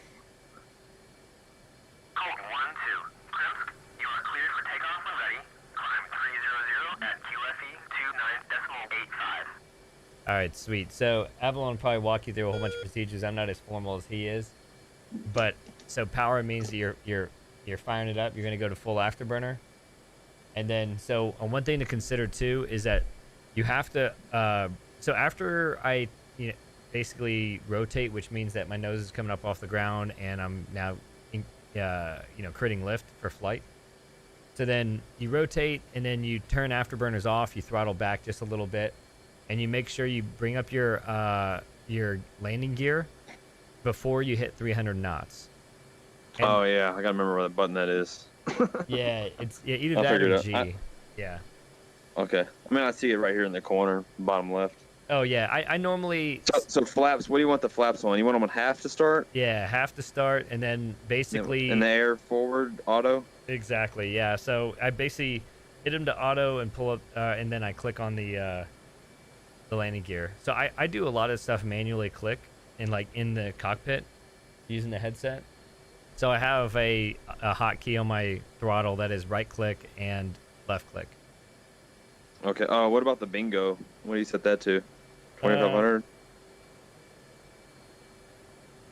All right, sweet. So Avalon will probably walk you through a whole bunch of procedures. I'm not as formal as he is, but so power means that you're firing it up. You're gonna go to full afterburner, and then so one thing to consider too is that you have to. So after I basically rotate, which means that my nose is coming up off the ground and I'm now creating lift for flight. So then you rotate and then you turn afterburners off. You throttle back just a little bit. And you make sure you bring up your landing gear before you hit 300 knots. And oh yeah, I gotta remember where the button that is. yeah, it's either I'll that figure or it out. G. Yeah. Okay. I mean, I see it right here in the corner, bottom left. Oh yeah, I normally So flaps. What do you want the flaps on? You want them on half to start? have to start and then basically in the air forward auto. exactly, yeah. So I basically hit them to auto and pull up, and then I click on the landing gear. So I do a lot of stuff manually click and like in the cockpit using the headset. So I have a hotkey on my throttle that is right click and left click. Okay. Oh, what about the bingo? What do you set that to? 2500.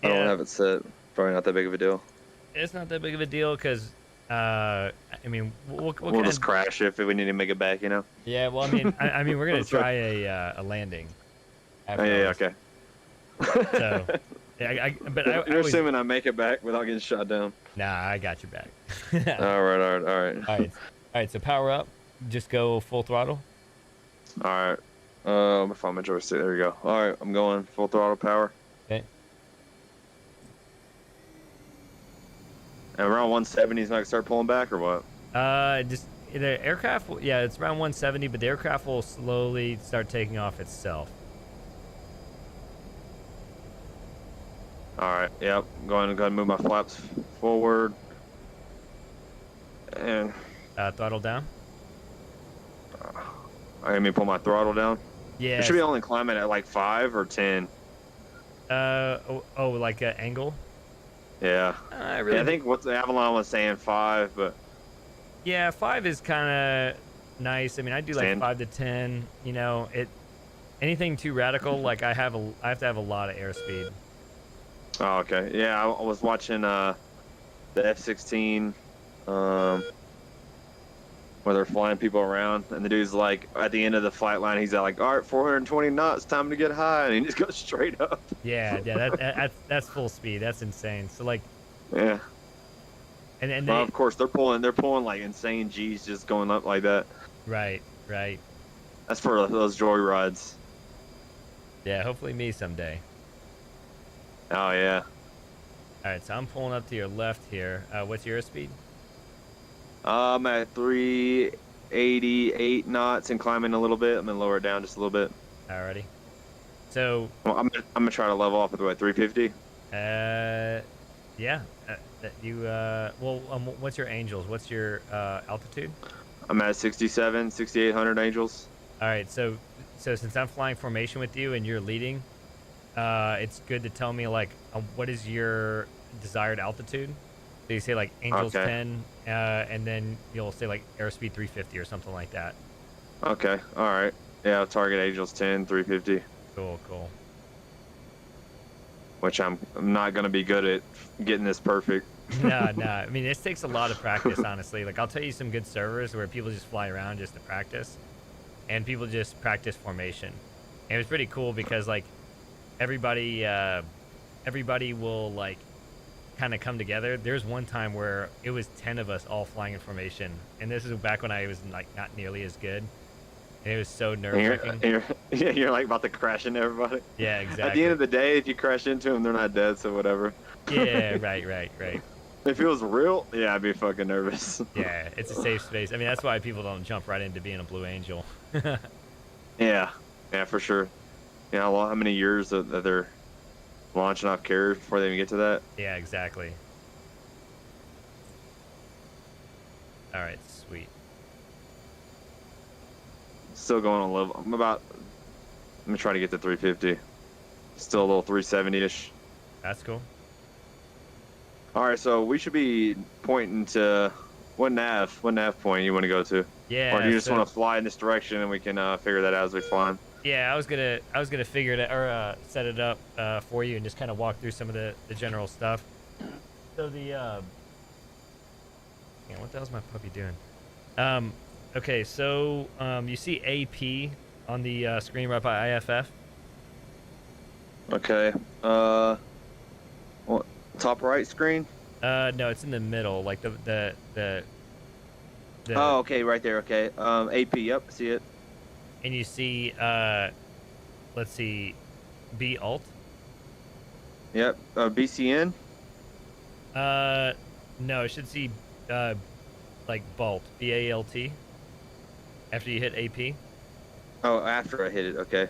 I don't yeah. have it set. Probably not that big of a deal. It's not that big of a deal because I mean We'll just crash if we need to make it back, you know. Yeah, well, I mean we're gonna try a landing. Oh, yeah, okay. So, but I You're always, assuming I make it back without getting shot down. nah, I got you back. All right. All right. So power up. Just go full throttle. All right. If I'm a joystick, there you go. All right, I'm going full throttle power. Okay. And around 170, he's not gonna start pulling back or what? Just the aircraft. Yeah, it's around 170, but the aircraft will slowly start taking off itself. All right. Yep. Go ahead and move my flaps forward. And Throttle down. I mean, pull my throttle down. Yeah. It should be only climbing at like 5 or 10. Like an angle. Yeah. I really. Yeah, I think what the Avalon was saying 5, but Yeah, 5 is kind of nice. I mean, I do like Stand. 5 to 10. You know, anything too radical, like I have to have a lot of airspeed. oh, okay. Yeah, I was watching the F-16 where they're flying people around, and the dude's like, at the end of the flight line, he's like, all right, 420 knots, time to get high, and he just goes straight up. Yeah, that's full speed. That's insane. So like, Yeah. and Well, they, of course, they're pulling like insane G's just going up like that. right. That's for those joy rides. Yeah, hopefully me someday. Oh, yeah. All right, so I'm pulling up to your left here. What's your speed? I'm at 388 knots and climbing a little bit. I'm going to lower it down just a little bit. Alrighty. So, Well, I'm gonna try to level off at what, 350? yeah. What's your angels? What's your altitude? I'm at 67, 6,800 angels. All right, so since I'm flying formation with you and you're leading, it's good to tell me like what is your desired altitude. So you say like angels Okay. 10, and then you'll say like airspeed 350 or something like that. Okay, all right. Yeah, I'll target angels 10, 350, Cool. which I'm not gonna be good at getting this perfect. No. I mean, this takes a lot of practice, honestly. Like, I'll tell you some good servers where people just fly around just to practice, and people just practice formation. And it was pretty cool because like everybody will like kind of come together. There's one time where it was 10 of us all flying in formation, and this is back when I was like not nearly as good, and it was so nerve-wracking. You're like about to crash into everybody. Yeah, exactly. At the end of the day, if you crash into them, they're not dead, so whatever. Yeah, right. If it was real, yeah, I'd be fucking nervous. Yeah, it's a safe space. I mean, that's why people don't jump right into being a Blue Angel. Yeah, for sure. You know how many years that they're launching off carriers before they even get to that? Yeah, exactly. All right, sweet. Still going on level. I'm gonna try to get to 350. Still a little 370-ish. That's cool. All right, so we should be pointing to What nav point you want to go to? Yeah. Or do you just so- want to fly in this direction and we can figure that out as we fly? Yeah, I was gonna figure it or set it up for you and just kind of walk through some of the general stuff. So the yeah, what the hell's my puppy doing? Okay, so you see AP on the screen right by IFF. Okay. What, top right screen? No, it's in the middle, like the Oh, okay, right there. Okay. AP. Yep, see it. and you see let's see, B alt. Yep. BCN. No, it should see like Balt, BALT. After you hit AP. Oh, after I hit it. Okay.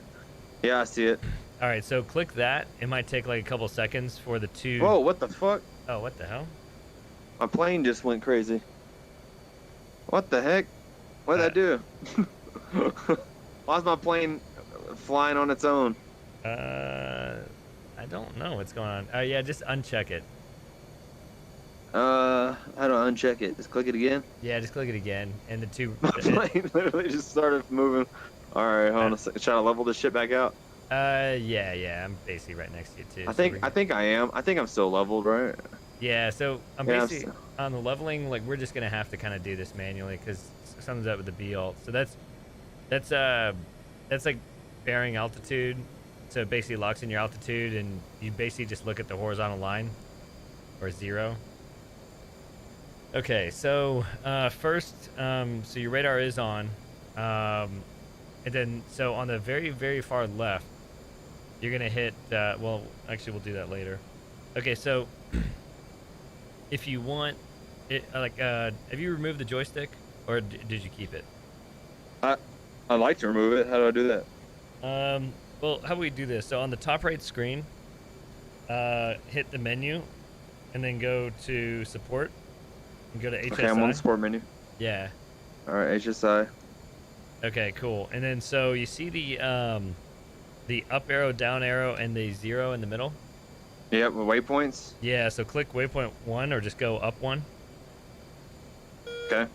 Yeah, I see it. All right, so click that. It might take like a couple seconds for the two. Whoa! What the fuck? Oh, what the hell? My plane just went crazy. What the heck? What did I do? Why's my plane flying on its own? I don't know what's going on. Yeah, just uncheck it. How do I uncheck it? Just click it again? Yeah, just click it again, and the two. My plane literally just started moving. Alright, hold on a second. Try to level this shit back out. Yeah, I'm basically right next to you too. I think I am. I think I'm still leveled, right? Yeah, so I'm Yeah, basically on the leveling. Like we're just gonna have to kind of do this manually because something's up with the B alt. So that's like bearing altitude. So it basically locks in your altitude, and you basically just look at the horizontal line or 0. Okay, so first, so your radar is on, and then so on the very, very far left, you're gonna hit. Well, actually, we'll do that later. Okay, so if you want it, have you removed the joystick, or did you keep it? I'd like to remove it. How do I do that? Well, how about we do this? So on the top right screen, hit the menu, and then go to support. And go to HSI. Okay, I'm on the support menu. Yeah. All right, HSI. Okay, cool. And then so you see the up arrow, down arrow, and the 0 in the middle. Yep, waypoints. Yeah. So click waypoint 1, or just go up 1. Okay.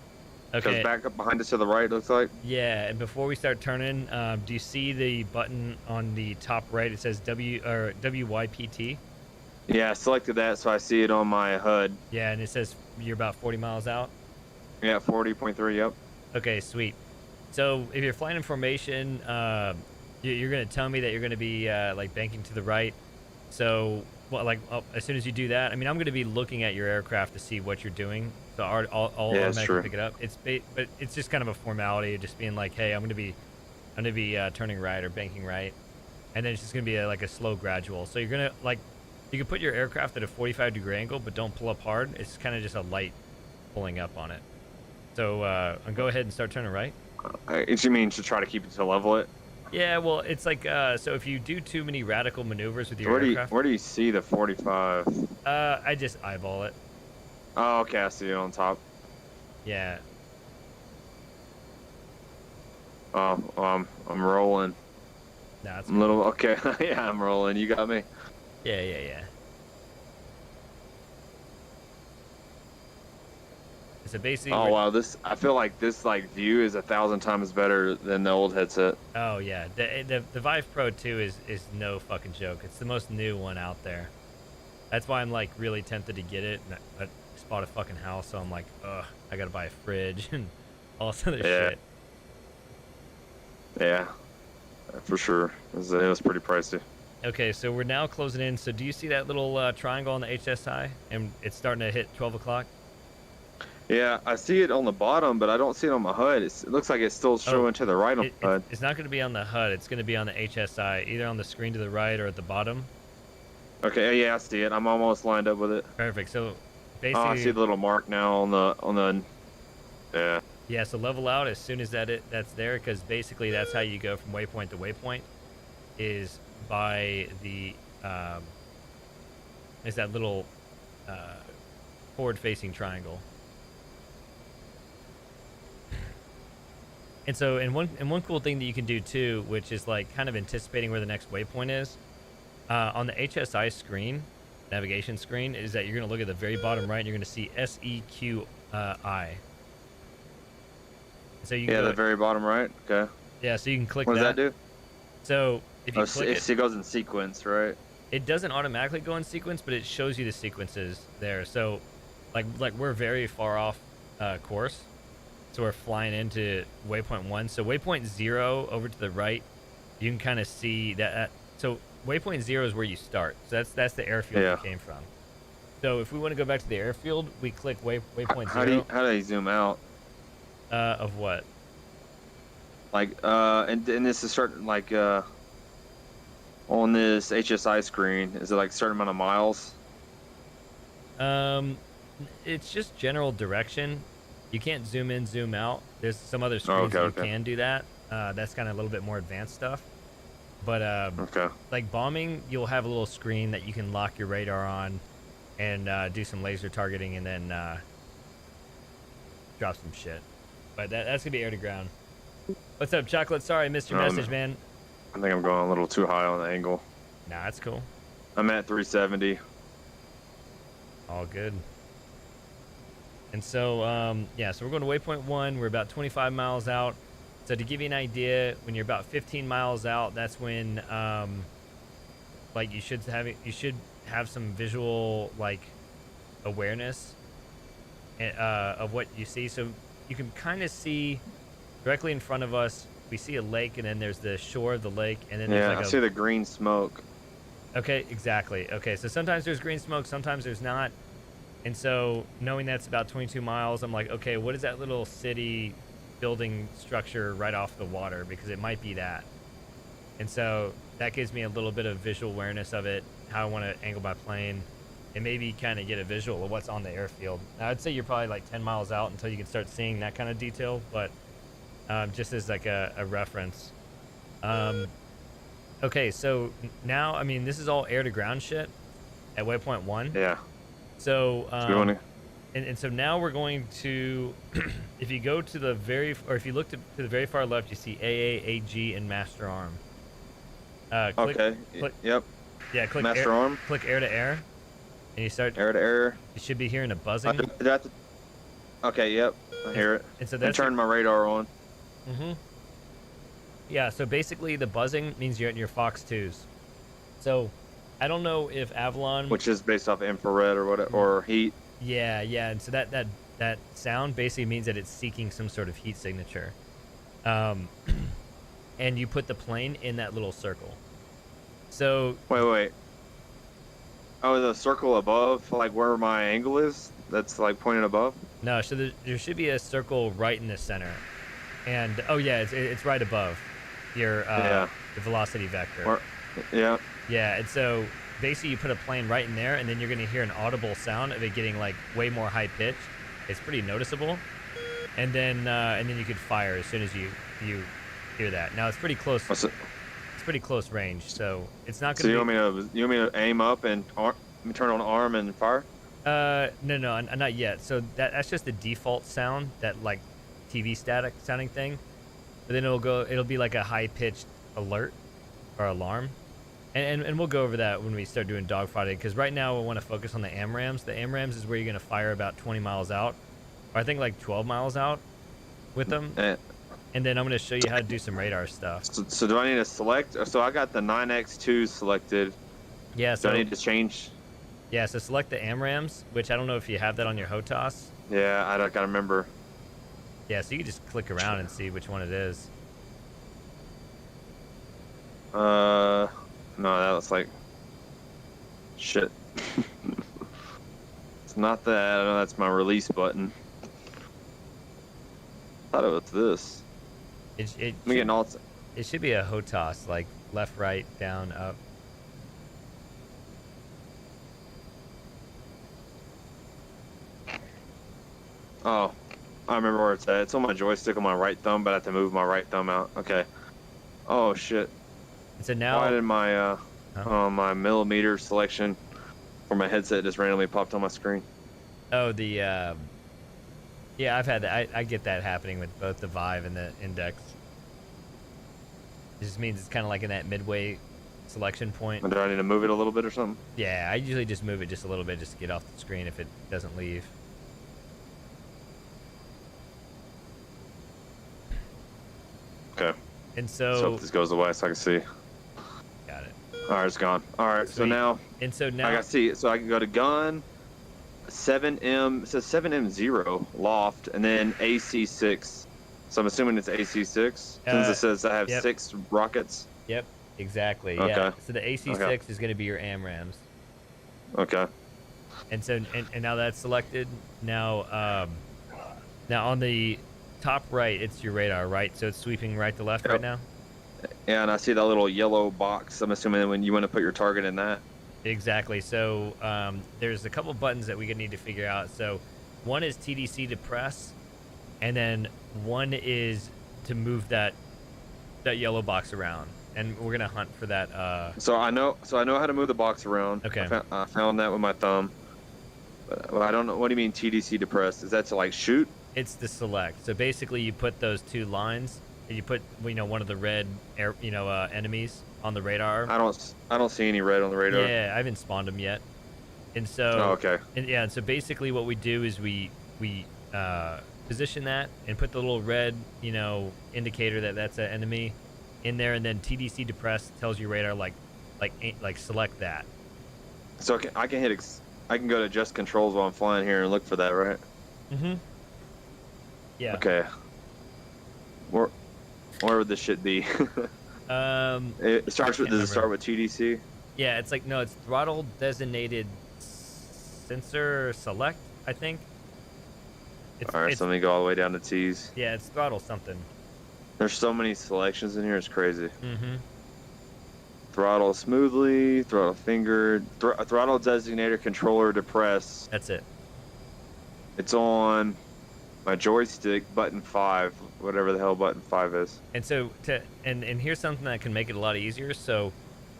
Okay. Goes back up behind us to the right. Looks like. Yeah. And before we start turning, do you see the button on the top right? It says WYPT. Yeah, I selected that, so I see it on my HUD. Yeah, and it says you're about 40 miles out. Yeah, 40.3. Yep. Okay, sweet. So if you're flying in formation, you're gonna tell me that you're gonna be like banking to the right. So, well, like as soon as you do that, I mean, I'm gonna be looking at your aircraft to see what you're doing. So I'll Yeah, that's automatically true. pick it up. But it's just kind of a formality, just being like, hey, I'm gonna be turning right or banking right, and then it's just gonna be like a slow gradual. So you're gonna like. You can put your aircraft at a 45-degree angle, but don't pull up hard. It's kind of just a light pulling up on it. So I'll go ahead and start turning right. You mean to try to keep it to level it? Yeah, well, it's like, so if you do too many radical maneuvers with your aircraft... Where do you see the 45? I just eyeball it. Oh, okay, I see it on top. Yeah. Oh, I'm rolling. No, it's I'm a little, okay, yeah, I'm rolling. You got me. Yeah. So basically... Oh, wow, I feel like this, view is 1,000 times better than the old headset. Oh, yeah. The Vive Pro 2 is no fucking joke. It's the most new one out there. That's why I'm, like, really tempted to get it. And I just bought a fucking house, so I'm like, ugh, I gotta buy a fridge and all this other shit. Yeah, for sure. It was pretty pricey. Okay, so we're now closing in. So do you see that little triangle on the HSI? And it's starting to hit 12 o'clock? Yeah, I see it on the bottom, but I don't see it on my HUD. It looks like it's still showing to the right on the HUD. It's not going to be on the HUD. It's going to be on the HSI, either on the screen to the right or at the bottom. Okay, yeah, I see it. I'm almost lined up with it. Perfect. So basically... Oh, I see the little mark now on the yeah. Yeah, so level out as soon as that's there, because basically that's how you go from waypoint to waypoint, is by the is that little forward-facing triangle. And so, and one cool thing that you can do too, which is like kind of anticipating where the next waypoint is, on the HSI screen, navigation screen, is that you're going to look at the very bottom right, and you're going to see I. So you Yeah, can go, the very bottom right. Okay. yeah, so you can click What does that. that do? So if you Oh, click it, it goes in sequence, right? it doesn't automatically go in sequence, but it shows you the sequences there. So, like we're very far off course, so we're flying into waypoint 1. So waypoint 0 over to the right, you can kind of see that. So waypoint 0 is where you start. So that's the airfield Yeah. you came from. So if we want to go back to the airfield, we click waypoint How 0. do you zoom out? Of what? Like and this is certain like on this HSI screen, is it like a certain amount of miles? It's just general direction. You can't zoom in, zoom out. There's some other Oh, screens okay, that okay. you can do that. That's kind of a little bit more advanced stuff. But Okay. like bombing, you'll have a little screen that you can lock your radar on and do some laser targeting and then drop some shit. But that's gonna be air to ground. What's up, Chocolate? Sorry I missed your message, man. I think I'm going a little too high on the angle. Nah, that's cool. I'm at 370. All good. And so, yeah, so we're going to waypoint 1. We're about 25 miles out. So to give you an idea, when you're about 15 miles out, that's when, like, you should have some visual, like, awareness of what you see. So you can kind of see directly in front of us. We see a lake, and then there's the shore of the lake, and then there's Yeah, like I see the green smoke. Okay, exactly. Okay, so sometimes there's green smoke, sometimes there's not. And so knowing that's about 22 miles, I'm like, okay, what is that little city building structure right off the water? Because it might be that. And so that gives me a little bit of visual awareness of it, how I want to angle my plane, and maybe kind of get a visual of what's on the airfield. Now, I'd say you're probably like 10 miles out until you can start seeing that kind of detail, but just as like a reference. Okay, so now, I mean, this is all air to ground shit at waypoint 1. Yeah. So, Good one. and so now we're going to, if you go to the if you look to the very far left, you see AA, AG, and Master Arm. Okay. Yep. Yeah, click Master air, Arm. Click air to air, and you start. Air to air. You should be hearing a buzzing. Okay. Yep. I hear it. And so I that's turned my radar on. Mm-hmm. Yeah, so basically the buzzing means you're in your Fox 2s. So I don't know if Avalon, Which is based off infrared or what, or heat. Yeah, and so that sound basically means that it's seeking some sort of heat signature. And you put the plane in that little circle. So Wait. Oh, the circle above, like where my angle is? That's like pointed above? no, so there should be a circle right in the center. And oh yeah, it's right above your the velocity vector. Yeah. Yeah, and so basically you put a plane right in there, and then you're going to hear an audible sound of it getting like way more high pitched. It's pretty noticeable. And then you could fire as soon as you hear that. Now it's pretty close. It's pretty close range, so it's not going to. So you want me to aim up and turn on arm and fire? No, not yet. So that's just the default sound, that like TV static sounding thing. But then it'll be like a high pitched alert or alarm. And we'll go over that when we start doing dogfighting, because right now we want to focus on the AMRAAMs. The AMRAAMs is where you're going to fire about 20 miles out, or I think like 12 miles out with them. And then I'm going to show you how to do some radar stuff. So do I need to select? So I got the 9X2 selected. Yeah, so do I need to change? Yeah, so select the AMRAAMs, which I don't know if you have that on your HOTAS. Yeah, I gotta remember. Yeah, so you can just click around and see which one it is. No, that looks like shit. It's not that. I know that's my release button. I thought it was this. It should be a HOTAS, like left, right, down, up. Oh, I remember where it's at. It's on my joystick on my right thumb, but I have to move my right thumb out. Okay. Oh shit. And so now, why did my my millimeter selection for my headset just randomly popped on my screen? Oh, yeah, I've had that. I get that happening with both the Vive and the Index. It just means it's kind of like in that midway selection point. Do I need to move it a little bit or something? Yeah, I usually just move it just a little bit just to get off the screen if it doesn't leave. And So so if this goes away, so I can see. got it. All right, it's gone. All right, so Sweet. now And so I now got see. So I can go to gun, 7M. It says 7M0 loft, and then AC6. So I'm assuming it's AC6 since it says I have yep. 6 rockets. Yep, exactly. Yeah. Okay. So the AC6 Okay. is going to be your AMRAAMs. Okay. And so and now that's selected. Now now on the top right, it's your radar, right? So it's sweeping right to left right now. And I see that little yellow box. I'm assuming when you want to put your target in that. Exactly. So there's a couple buttons that we need to figure out. So one is TDC to press, and then one is to move that yellow box around. And we're gonna hunt for that. So I know how to move the box around. Okay. I found that with my thumb. But I don't know. What do you mean TDC to press? Is that to like shoot? It's the select. So basically, you put those two lines. And you put one of the red enemies on the radar. I don't see any red on the radar. Yeah, I haven't spawned them yet. And so Oh, okay. And so basically what we do is we position that and put the little red indicator that that's an enemy in there, and then TDC to press tells your radar like select that. So I can hit. I can go to adjust controls while I'm flying here and look for that, right? Mm-hmm. Yeah. Okay. Where would this shit be? It starts with. Does it start with TDC? Yeah, it's it's throttle designated sensor select, I think. All right, so let me go all the way down to T's. Yeah, it's throttle something. There's so many selections in here, it's crazy. Mm-hmm. Throttle smoothly, throttle finger, throttle designator controller to press. That's it. It's on my joystick, button 5, whatever the hell button 5 is. And so and here's something that can make it a lot easier. So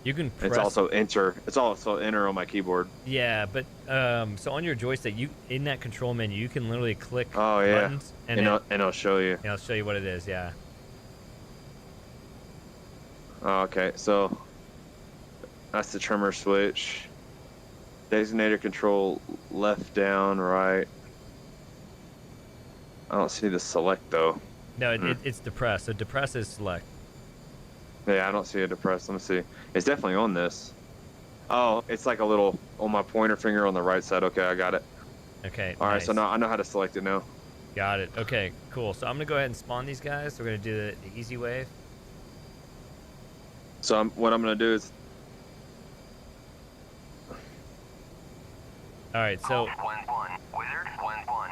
you can press. It's also enter. It's also enter on my keyboard. Yeah, but so on your joystick, in that control menu, you can literally click buttons and it'll show you. I'll show you what it is. Yeah. Oh, okay, so that's the trimmer switch. Designator control left, down, right. I don't see the select though. No, it's depress. So depress is select. Yeah, I don't see a depress. Let me see. It's definitely on this. Oh, it's like a little on my pointer finger on the right side. Okay, I got it. Okay. All right, nice. so now I know how to select it now. Got it. Okay, cool. So I'm gonna go ahead and spawn these guys. We're gonna do the easy wave. So what I'm gonna do is. All right, so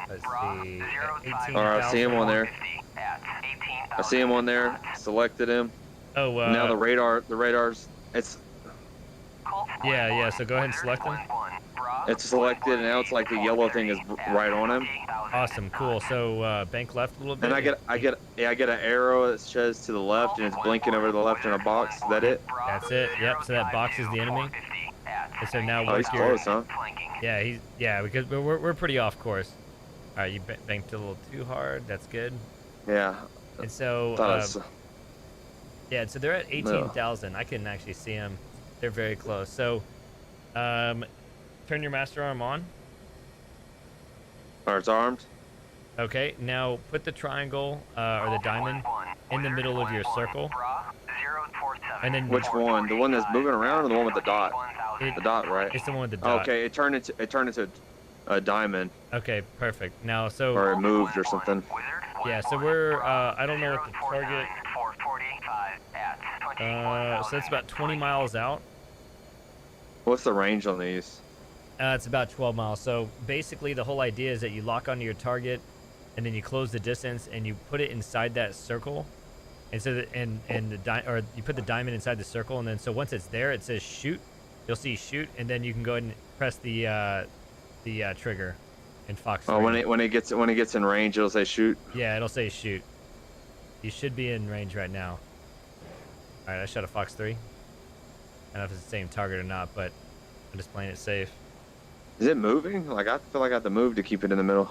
let's see. 18, all right, I see him on there. I see him on there. Selected him. Oh, now the radar's. It's. Yeah. So go ahead and select them. It's selected, and now it's like the yellow thing is right on him. Awesome, cool. So bank left a little bit. And I get an arrow that says to the left, and it's blinking over to the left in a box. Is that it? That's it. Yep. So that box is the enemy. And so now he's close, huh? Yeah, because we're pretty off course. All right, you banked a little too hard. That's good. Yeah. And so yeah, so they're at 18,000. I can actually see them. They're very close. So turn your master arm on. Or it's armed. Okay, now put the triangle or the diamond in the middle of your circle. And then which one? The one that's moving around, or the one with the dot? The dot, right? It's the one with the dot. Okay, it turned into a diamond. Okay, perfect. Now, so or it moved or something. Yeah, so we're I don't know what the target. So that's about 20 miles out. What's the range on these? It's about 12 miles. So basically, the whole idea is that you lock onto your target, and then you close the distance, and you put it inside that circle, and so or you put the diamond inside the circle, and then so once it's there, it says shoot. You'll see shoot, and then you can go ahead and press the trigger, and Fox. Oh, when it gets in range, it'll say shoot. Yeah, it'll say shoot. You should be in range right now. All right, I shot a Fox 3. I don't know if it's the same target or not, but I'm just playing it safe. Is it moving? Like, I feel like I have to move to keep it in the middle.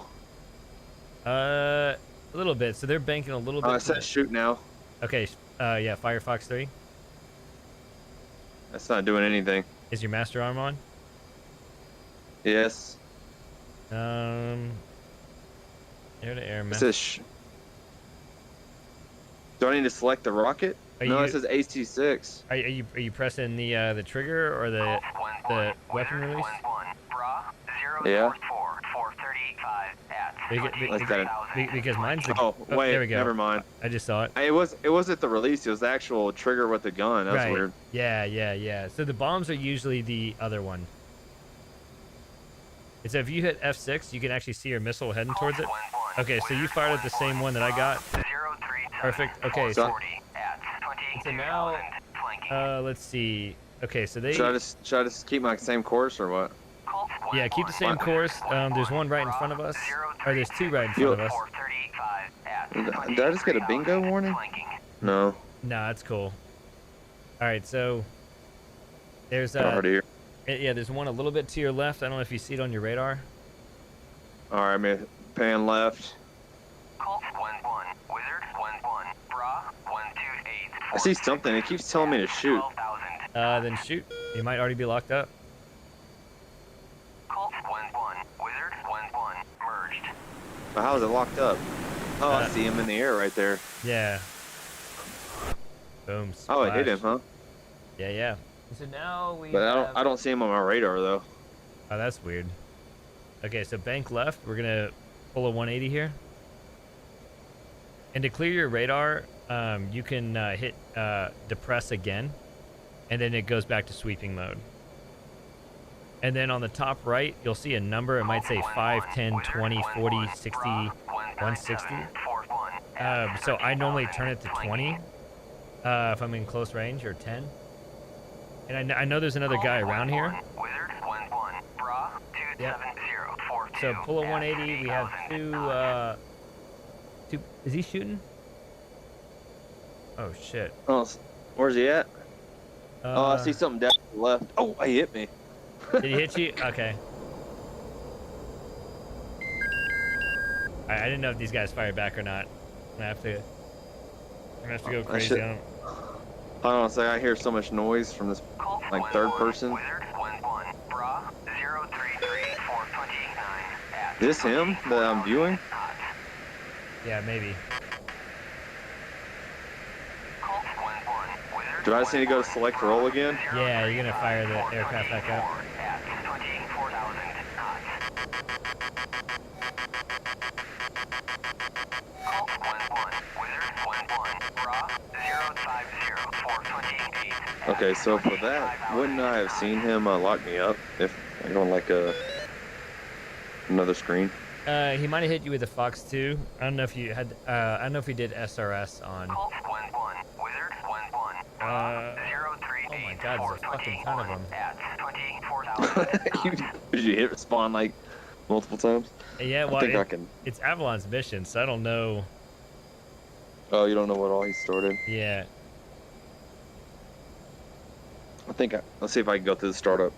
A little bit. So they're banking a little bit. Oh, it says shoot now. Okay. Yeah. Fire Fox 3. That's not doing anything. Is your master arm on? Yes. Air to air. It says. Do I need to select the rocket? No, it says AC6. Are you pressing the trigger or the weapon release? Yeah. Like that. Because mine's the. Oh, wait, there we go. never mind. I just saw it. It wasn't the release. It was the actual trigger with the gun. That's right. weird. Yeah. So the bombs are usually the other one. And so if you hit F6, you can actually see your missile heading towards it. Okay, so you fired at the same one that I got. Perfect. Okay, so now, let's see. Okay, so they. Should I just keep my same course or what? Yeah, keep the same course. There's one right in front of us, or there's two right in front of us. Did I just get a bingo warning? No. Nah, that's cool. All right, so there's yeah, there's one a little bit to your left. I don't know if you see it on your radar. All right, man. Pan left. I see something. It keeps telling me to shoot. Then shoot. You might already be locked up. But how is it locked up? Oh, I see him in the air right there. Yeah. Boom. Oh, it hit splash. him, huh? Yeah. So now we. But I don't see him on my radar though. Oh, that's weird. Okay, so bank left. We're gonna pull a 180 here. And to clear your radar, you can hit depress again, and then it goes back to sweeping mode. And then on the top right, you'll see a number. It might say 5, 10, 20, 40, 60, 160. So I normally turn it to 20 if I'm in close range, or 10. And I know there's another guy around here. Yep. So pull a 180. We have two. Is he shooting? Oh shit. Oh, where's he at? Oh, I see something down to the left. Oh, he hit me. Did he hit you? Okay. I didn't know if these guys fired back or not. I'm gonna have to go crazy on them. Hold on a second. I hear so much noise from this like third person. Is this him that I'm viewing? Yeah, maybe. Do I just need to go to select roll again? Yeah, you're gonna fire the aircraft back up. Okay, so for that, wouldn't I have seen him lock me up if like on like another screen? He might have hit you with a Fox 2. I don't know if you had. I don't know if he did SRS on. Oh my God, there's a fucking ton of them. Did you hit spawn like multiple times? Yeah, well, I think I can. It's Avalon's mission, so I don't know. Oh, you don't know what all he started? Yeah. Let's see if I can go through the startup.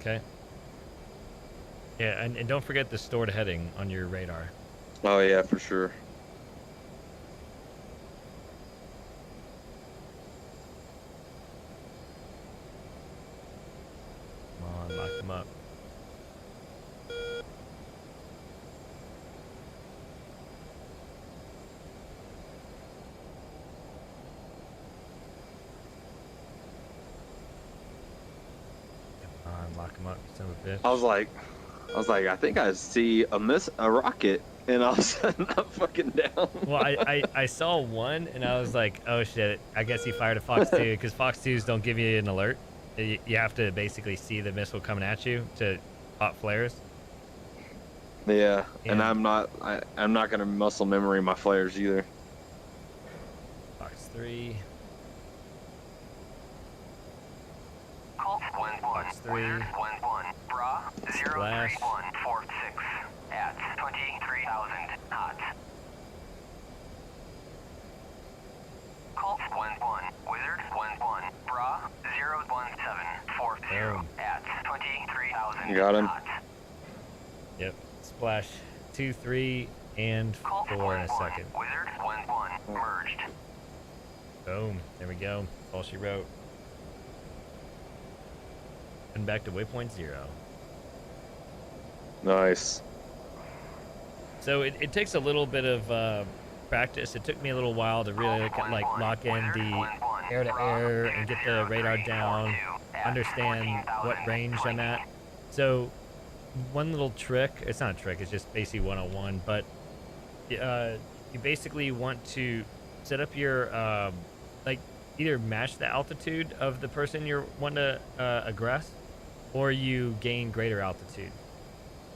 Okay. Yeah, and don't forget the stored heading on your radar. Oh yeah, for sure. Come on, lock them up. Come on, lock them up, you son of a bitch. I was like, I think I see a rocket, and all of a sudden I'm fucking down. Well, I saw one, and I was like, oh shit, I guess he fired a Fox 2, because Fox 2s don't give you an alert. You have to basically see the missile coming at you to pop flares. Yeah, and I'm not gonna muscle memory my flares either. Fox 3. Fox 3. Splash. At 23,000 knots. Colt 1-1, Wizard 1-1, Bra 01740 at 23,000 You got him. knots. Yep. Splash 2, 3, and 4 in a second. Wizard 1-1, merged. Boom. There we go. That's all she wrote. And back to waypoint 0. Nice. So it takes a little bit of practice. It took me a little while to really lock in the air-to-air and get the radar down, understand what range I'm at. So one little trick, it's not a trick, it's just basically 101, but you basically want to set up your like either match the altitude of the person you're wanting to aggress, or you gain greater altitude,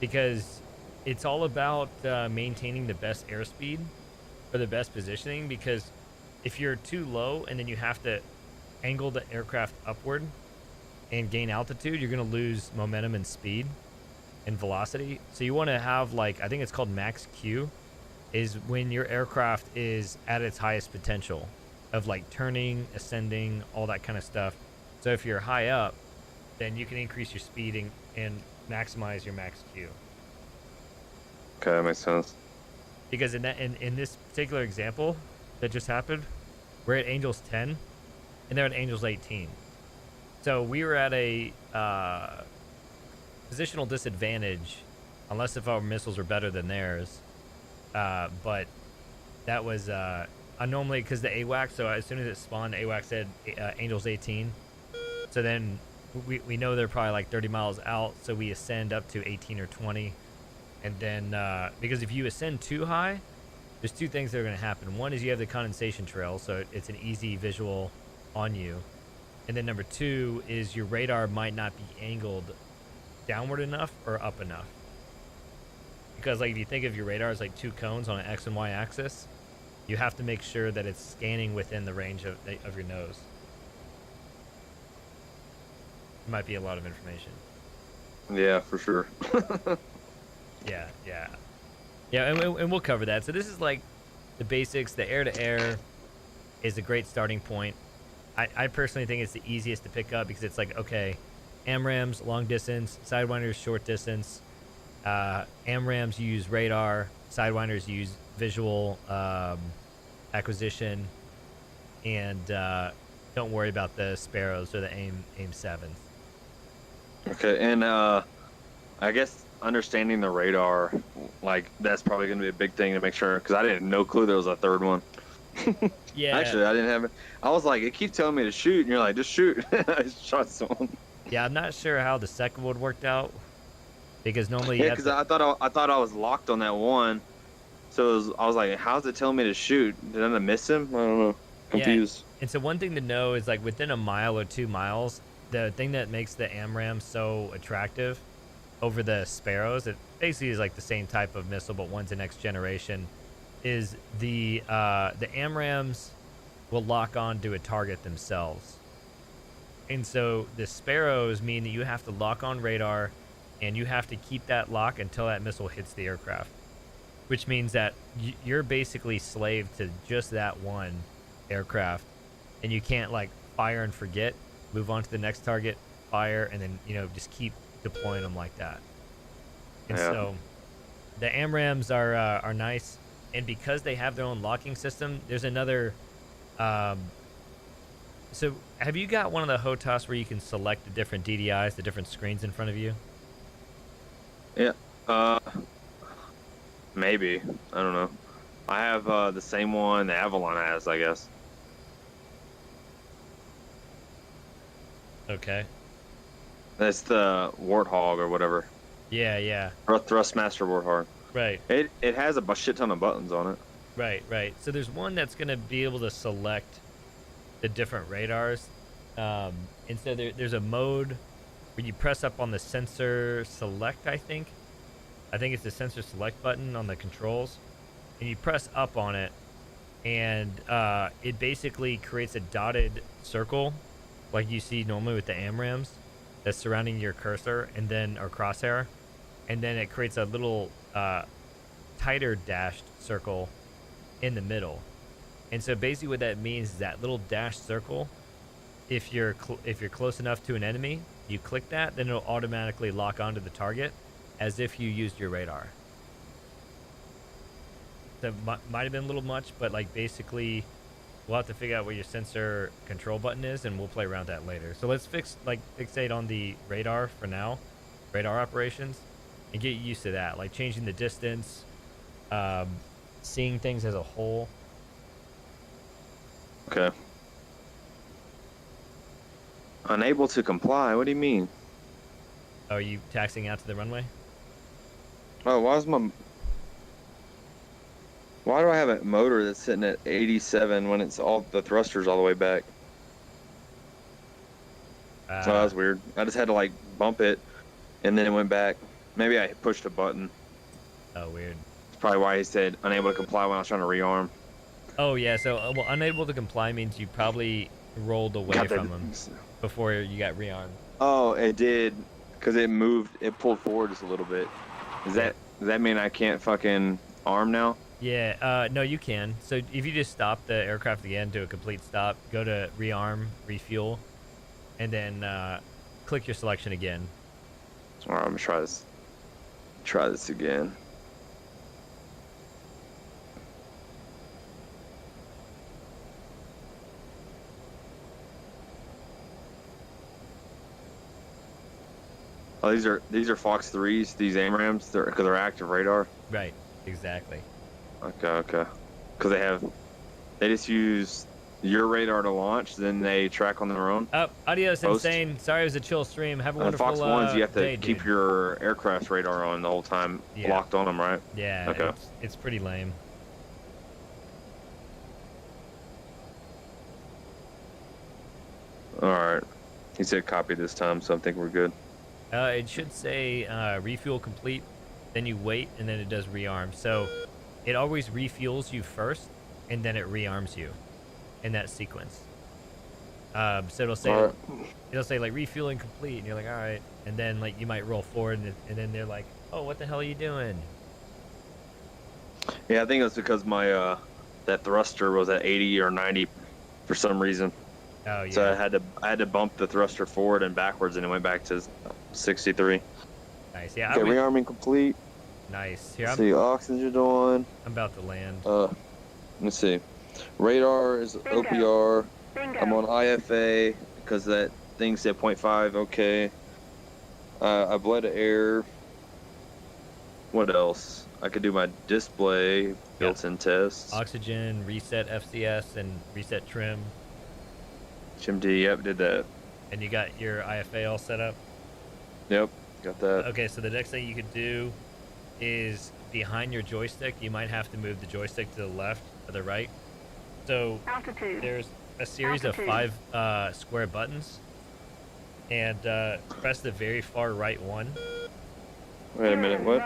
because it's all about maintaining the best airspeed or the best positioning. Because if you're too low and then you have to angle the aircraft upward and gain altitude, you're going to lose momentum and speed and velocity. So you want to have, like, I think it's called max Q, is when your aircraft is at its highest potential of like turning, ascending, all that kind of stuff. So if you're high up, then you can increase your speeding and maximize your max Q. Okay, that makes sense. Because in this particular example that just happened, we're at Angels 10 and they're at Angels 18. So we were at a positional disadvantage, unless if our missiles were better than theirs. But that was normally because the AWACS, so as soon as it spawned, AWACS said Angels 18. So then we know they're probably like 30 miles out, so we ascend up to 18 or 20. And then, because if you ascend too high, there's two things that are going to happen. One is you have the condensation trail, so it's an easy visual on you. And then number two is your radar might not be angled downward enough or up enough. Because like if you think of your radar as like two cones on an X and Y axis, you have to make sure that it's scanning within the range of your nose. It might be a lot of information. Yeah, for sure. Yeah, and we'll cover that. So this is like the basics. The air-to-air is a great starting point. I personally think it's the easiest to pick up because it's like, okay, AMRAAMs, long distance, Sidewinders, short distance. AMRAAMs use radar, Sidewinders use visual acquisition, and don't worry about the Sparrows or the AIM 7s. Okay, and I guess understanding the radar, like, that's probably going to be a big thing to make sure, because I didn't no clue there was a third one. Yeah. Actually, I didn't have it. I was like, it keeps telling me to shoot, and you're like, just shoot. I just shot someone. Yeah, I'm not sure how the second one worked out, because normally you Yeah, have because I thought I was locked on that one, so I was like, how's it telling me to shoot? Did I miss him? I don't know. Confused. Yeah. And so one thing to know is, like, within a mile or 2 miles, the thing that makes the AMRAAM so attractive over the Sparrows, it basically is like the same type of missile, but one's the next generation, is the AMRAAMs will lock on to a target themselves. And so the Sparrows mean that you have to lock on radar and you have to keep that lock until that missile hits the aircraft, which means that you're basically slave to just that one aircraft, and you can't like fire and forget, move on to the next target, fire, and then, you know, just keep deploying them like that. And so the AMRAAMs are nice, and because they have their own locking system, there's another so have you got one of the HOTAS where you can select the different DDIs, the different screens in front of you? Yeah. Maybe. I don't know. I have the same one the Avalon has, I guess. Okay. That's the Warthog or whatever. Yeah. Thrustmaster Warthog. Right. It has a shit ton of buttons on it. Right. So there's one that's going to be able to select the different radars. And so there's a mode where you press up on the sensor select, I think it's the sensor select button on the controls, and you press up on it, and it basically creates a dotted circle like you see normally with the AMRAAMs that's surrounding your cursor, and then, or crosshair, and then it creates a little tighter dashed circle in the middle. And so basically what that means is that little dashed circle, if you're close enough to an enemy, you click that, then it'll automatically lock onto the target as if you used your radar. That might have been a little much, but like basically we'll have to figure out what your sensor control button is, and we'll play around that later. So let's fixate on the radar for now, radar operations, and get used to that, like changing the distance, seeing things as a whole. Okay. Unable to comply. What do you mean? Oh, are you taxiing out to the runway? Oh, why do I have a motor that's sitting at 87 when it's all the thrusters all the way back? Oh, that was weird. I just had to like bump it, and then it went back. Maybe I pushed a button. Oh, weird. That's probably why he said unable to comply when I was trying to rearm. Oh, yeah. So, well, unable to comply means you probably rolled away from him before you got rearmed. Oh, it did, because it moved. It pulled forward just a little bit. Does that mean I can't fucking arm now? Yeah. No, you can. So if you just stop the aircraft again to a complete stop, go to rearm, refuel, and then click your selection again. All right, I'm gonna try this. Try this again. Oh, these are Fox 3s, these AMRAAMs, because they're active radar. Right. Exactly. Okay. Because they just use your radar to launch, then they track on their own. Adios, Post. Insane. Sorry it was a chill stream. Have a wonderful Fox 1s, you have to day, keep dude. your aircraft's radar on the whole time, locked on them, right? Yeah. Okay. It's pretty lame. All right. He said copy this time, so I think we're good. It should say refuel complete, then you wait, and then it does rearm. So it always refuels you first, and then it rearms you in that sequence. So it'll say like refueling complete, and you're like, all right, and then like you might roll forward, and then they're like, oh, what the hell are you doing? Yeah, I think it was because my that thruster was at 80 or 90 for some reason. Oh yeah. So I had to bump the thruster forward and backwards, and it went back to 63. Nice. Yeah. Okay, rearming complete. Nice. Here, Let's see, oxygen on. I'm about to land. Let's see. Radar is OPR. Bingo. I'm on IFA because that thing said 0.5. Okay. I bled to air. What else? I could do my display built-in tests. Oxygen, reset FCS, and reset trim. HMD, yep, did that. And you got your IFA all set up? Yep, got that. Okay, so the next thing you could do is behind your joystick, you might have to move the joystick to the left or the right. So Altitude. there's a series of 5 square buttons, and press the very far right one. Wait a minute, what?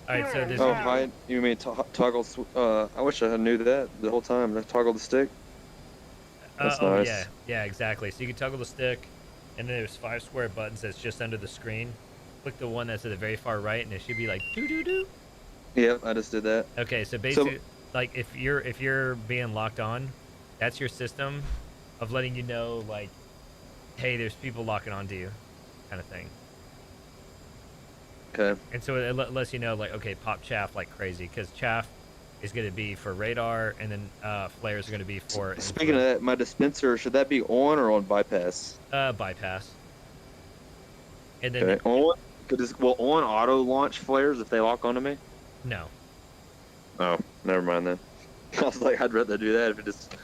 Alright, so there's Oh, hide. You mean toggle? I wish I knew that the whole time. I toggle the stick. That's nice. yeah, exactly. So you can toggle the stick, and then there's 5 square buttons that's just under the screen. Click the one that's at the very far right, and it should be like doo. Yep, I just did that. Okay, so basically, like if you're being locked on, that's your system of letting you know, like, hey, there's people locking onto you, kind of thing. Okay. And so it lets you know, like, okay, pop chaff like crazy, because chaff is going to be for radar, and then flares are going to be for... Speaking of that, my dispenser, should that be on or on bypass? Bypass. And then... Okay, on? Will on auto launch flares if they lock onto me? No. Oh, never mind then. I was like, I'd rather do that if it just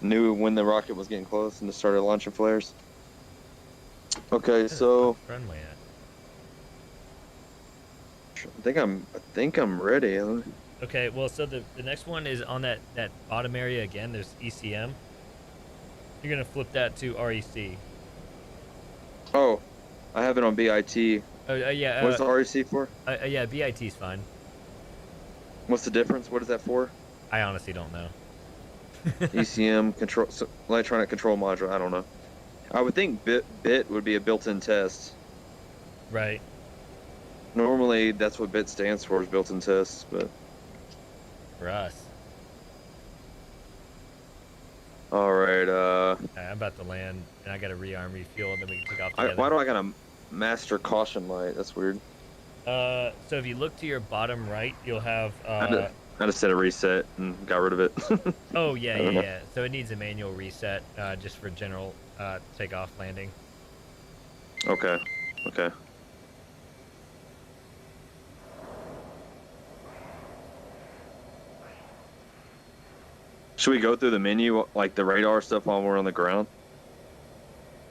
knew when the rocket was getting close and just started launching flares. Okay, so... Friendly at? I think I'm ready. Okay, well, so the next one is on that bottom area again. There's ECM. You're gonna flip that to REC. Oh, I have it on BIT. Oh yeah. What's the REC for? Yeah, BIT's fine. What's the difference? What is that for? I honestly don't know. ECM control, electronic control module. I don't know. I would think bit would be a built-in test. Right. Normally, that's what bit stands for, is built-in tests, but... For us. Alright, I'm about to land, and I gotta rearm, refuel, and then we can take off together. why do I got a master caution light? That's weird. So if you look to your bottom right, you'll have... I just said a reset and got rid of it. Oh, yeah. So it needs a manual reset, just for general takeoff, landing. Okay. Should we go through the menu, like the radar stuff, while we're on the ground?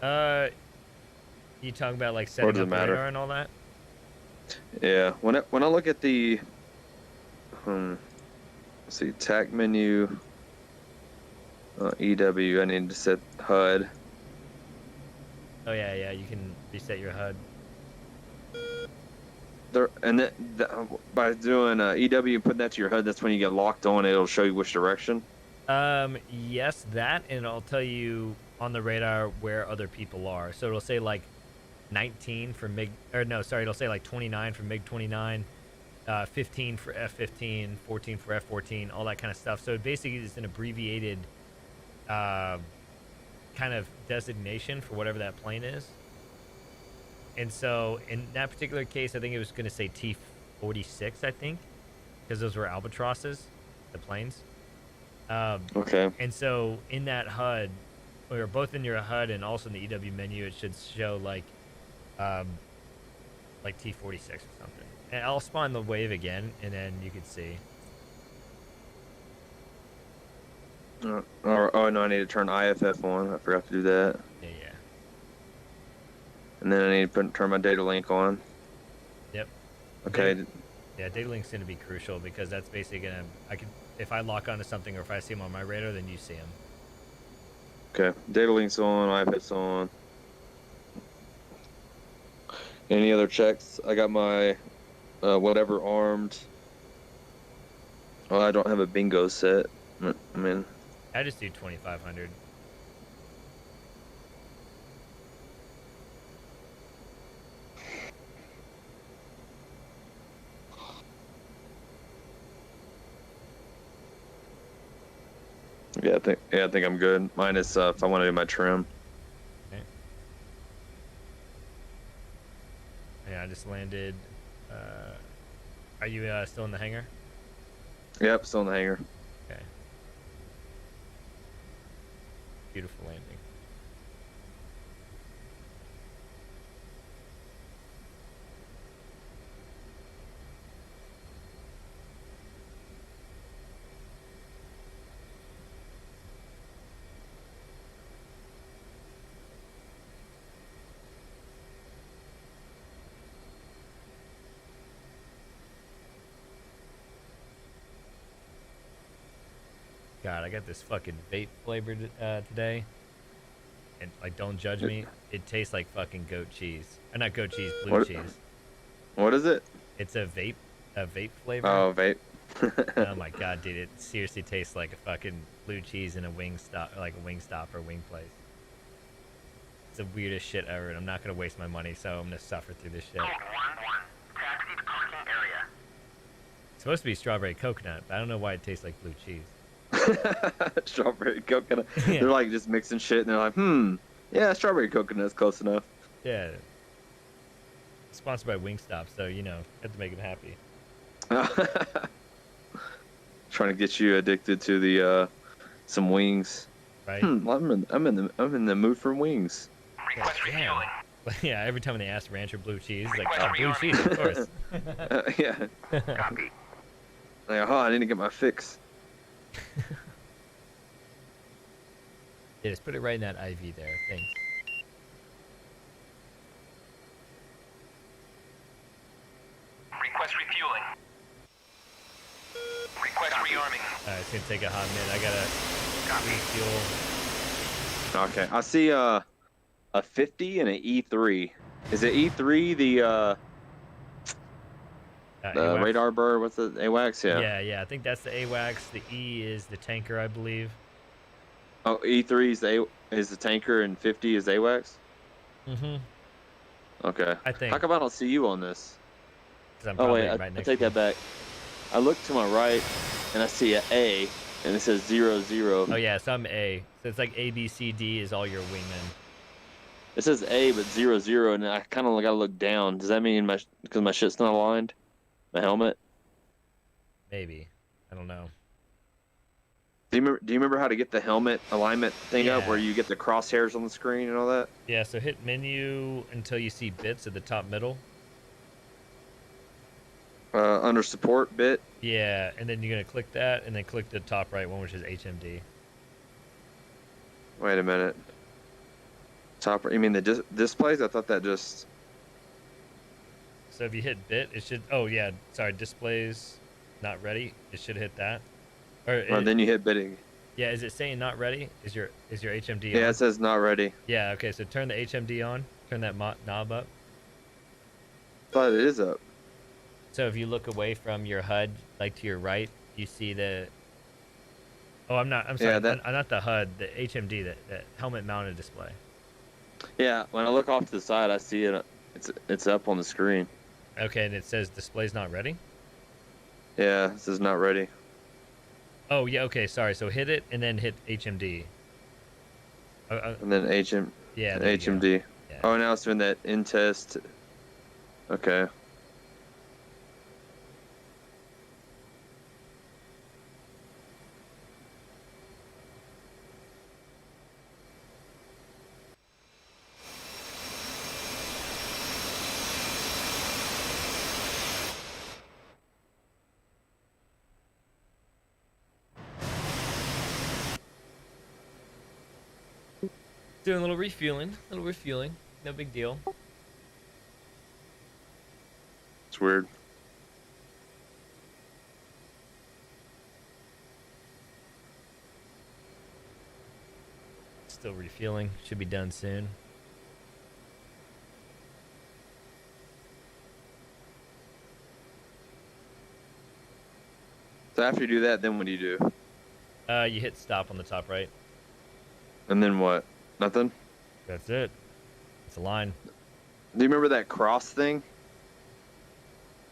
You talking about like Or setting does up it the matter? radar and all that? Yeah. When I look at the, let's see, TAC menu, EW, I need to set HUD. Oh yeah, yeah. You can reset your HUD. There, and by doing EW and putting that to your HUD, that's when you get locked on. It'll show you which direction. Yes, that, and I'll tell you on the radar where other people are. So it'll say like 19 for MiG, or no, sorry, it'll say like 29 for MiG 29, 15 for F-15, 14 for F-14, all that kind of stuff. So it basically is an abbreviated kind of designation for whatever that plane is. And so in that particular case, I think it was going to say T-46, I think, because those were albatrosses, the planes. Okay. And so in that HUD, or both in your HUD and also in the EW menu, it should show like T-46 or something. And I'll spawn the wave again, and then you can see. Oh no, I need to turn IFF on. I forgot to do that. Yeah, yeah. And then I need to turn my data link on. Yep. Okay. Yeah, data link's gonna be crucial because that's basically gonna. If I lock onto something or if I see them on my radar, then you see them. Okay. Data link's on. IFF's on. Any other checks? I got my whatever armed. Oh, I don't have a bingo set. I mean, I just do 2,500. yeah, I think I'm good. Minus if I want to do my trim. Okay. Yeah, I just landed. Are you still in the hangar? Yep, still in the hangar. Okay. Beautiful landing. God, I got this fucking vape flavored today. And, like, don't judge me. It tastes like fucking goat cheese. Or not goat cheese, blue cheese. What is it? It's a vape flavor. Oh, vape. Oh my god, dude, it seriously tastes like a fucking blue cheese in a Wingstop or wing place. It's the weirdest shit ever, and I'm not gonna waste my money, so I'm gonna suffer through this shit. Code 1-1. Taxi to parking area. It's supposed to be strawberry coconut, but I don't know why it tastes like blue cheese. Strawberry coconut. Yeah. They're like just mixing shit, and they're like, yeah, strawberry coconut's close enough. Yeah. Sponsored by Wingstop, so you know, have to make them happy. Trying to get you addicted to the some wings. Right? I'm in the mood for wings. Request refueling. Yeah, every time they ask ranch or blue cheese, it's like, oh, blue cheese, of course. Yeah. Copy. Like, oh, I need to get my fix. Yeah, just put it right in that IV there. Thanks. Request refueling. Request rearming. Alright, it's gonna take a hot minute. I gotta refuel. Okay, I see a 50 and an E3. Is it E3 the AWACS. radar bird? What's the AWACS? Yeah. Yeah, I think that's the AWACS. The E is the tanker, I believe. Oh, E3 is the tanker and 50 is AWACS. Mm-hmm. Okay. I think. How come I don't see you on this? 'Cause I'm Oh probably wait, right I next take to you. that back. I look to my right and I see an A and it says 00. Oh yeah, so I'm A. So it's like A, B, C, D is all your wingmen. It says A but 00 and I kind of gotta look down. Does that mean because my shit's not aligned? My helmet? Maybe. I don't know. Do you remember how to get the helmet alignment thing up Yeah. where you get the crosshairs on the screen and all that? Yeah, so hit menu until you see bits at the top middle. Under support bit. Yeah, and then you're gonna click that, and then click the top right one, which is HMD. Wait a minute. Top. You mean the displays? I thought that just. So if you hit bit, it should. Oh yeah, sorry, displays not ready. It should hit that. Or Well, then you hit bidding. yeah, is it saying not ready? Is your HMD Yeah, on? it says not ready. Yeah, okay. So turn the HMD on. Turn that knob up. But it is up. So if you look away from your HUD, like to your right, you see the. Oh, I'm sorry. Yeah, that. Not the HUD. The HMD. The helmet mounted display. Yeah, when I look off to the side, I see it. It's up on the screen. Okay, and it says display's not ready. Yeah, it says not ready. Oh yeah. Okay. Sorry. So hit it and then hit HMD. And then Yeah. There you go. HMD. Yeah. Oh, now it's doing that in test. Okay. Doing a little refueling. No big deal. It's weird. Still refueling. Should be done soon. So after you do that, then what do you do? You hit stop on the top right. And then what? Nothing? That's it. It's a line. Do you remember that cross thing?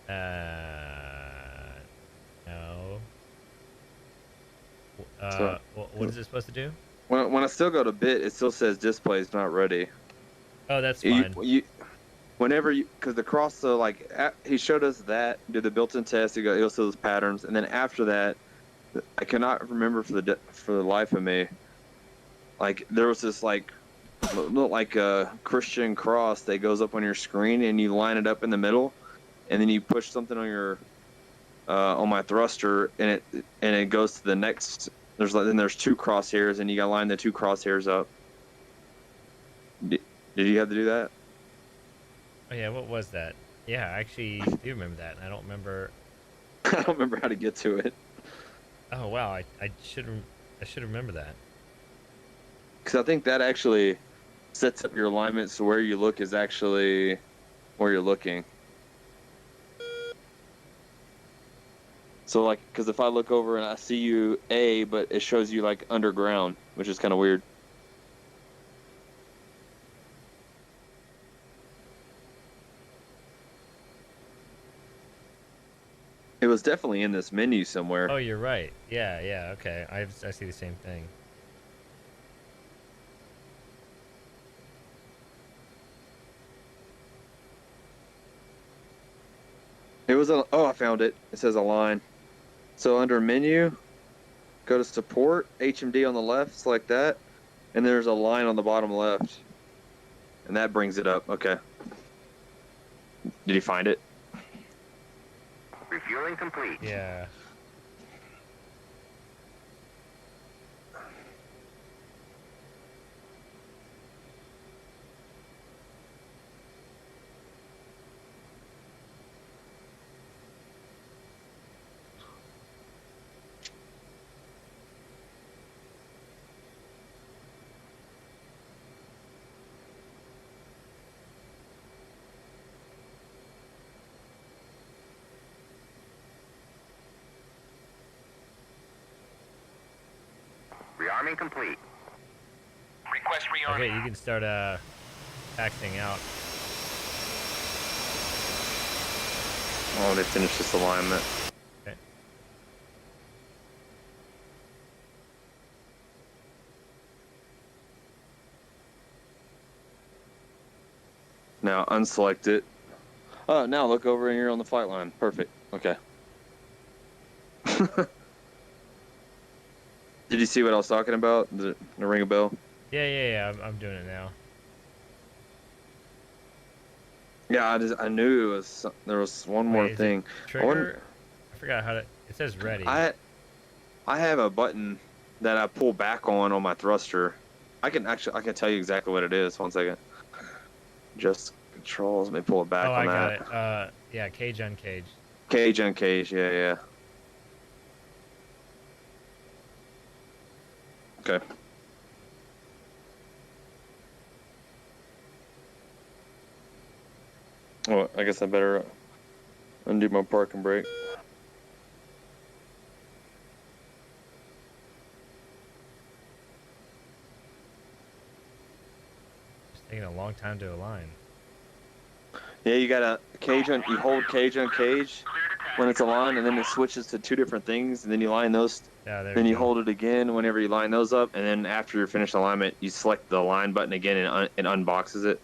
No. So- What is it supposed to do? When I still go to bit, it still says display is not ready. Oh, that's fine. Whenever you, because the cross, so like he showed us that, did the built-in test. He goes those patterns, and then after that, I cannot remember for the life of me. Like there was this like look like a Christian cross that goes up on your screen, and you line it up in the middle, and then you push something on your on my thruster, and it goes to the next. There's two crosshairs, and you gotta line the two crosshairs up. Did you have to do that? Oh yeah, what was that? Yeah, I actually do remember that. I don't remember. I don't remember how to get to it. Oh wow, I should remember that. Because I think that actually sets up your alignment so where you look is actually where you're looking. So like, because if I look over and I see you A, but it shows you like underground, which is kind of weird. It was definitely in this menu somewhere. Oh, you're right. Yeah, okay. I see the same thing. It was I found it. It says align. So under menu, go to support, HMD on the left, select that, and there's a line on the bottom left. And that brings it up. Okay. Did you find it? Refueling complete. Yeah. Rearming complete. Request rearming. Okay, you can start acting out. Oh, they finished this alignment. Okay. Now unselect it. Oh, now look over and you're on the flight line. Perfect. Okay. Did you see what I was talking about? Did it ring a bell? Yeah. I'm doing it now. Yeah, I knew there was one more Wait, is it thing. Trigger. I forgot how to. It says ready. I have a button that I pull back on my thruster. I can tell you exactly what it is. 1 second. Just controls. Let me pull it back Oh, on I got that. it. Yeah, cage uncage. Cage uncage. Yeah. Okay. Well, I guess I better undo my parking brake. It's taking a long time to align. Yeah, you gotta you hold cage on cage when it's aligned, and then it switches to 2 different things, and then you line those. Yeah, there Then we you go. hold it again whenever you line those up, and then after you're finished alignment, you select the align button again, and it unboxes it.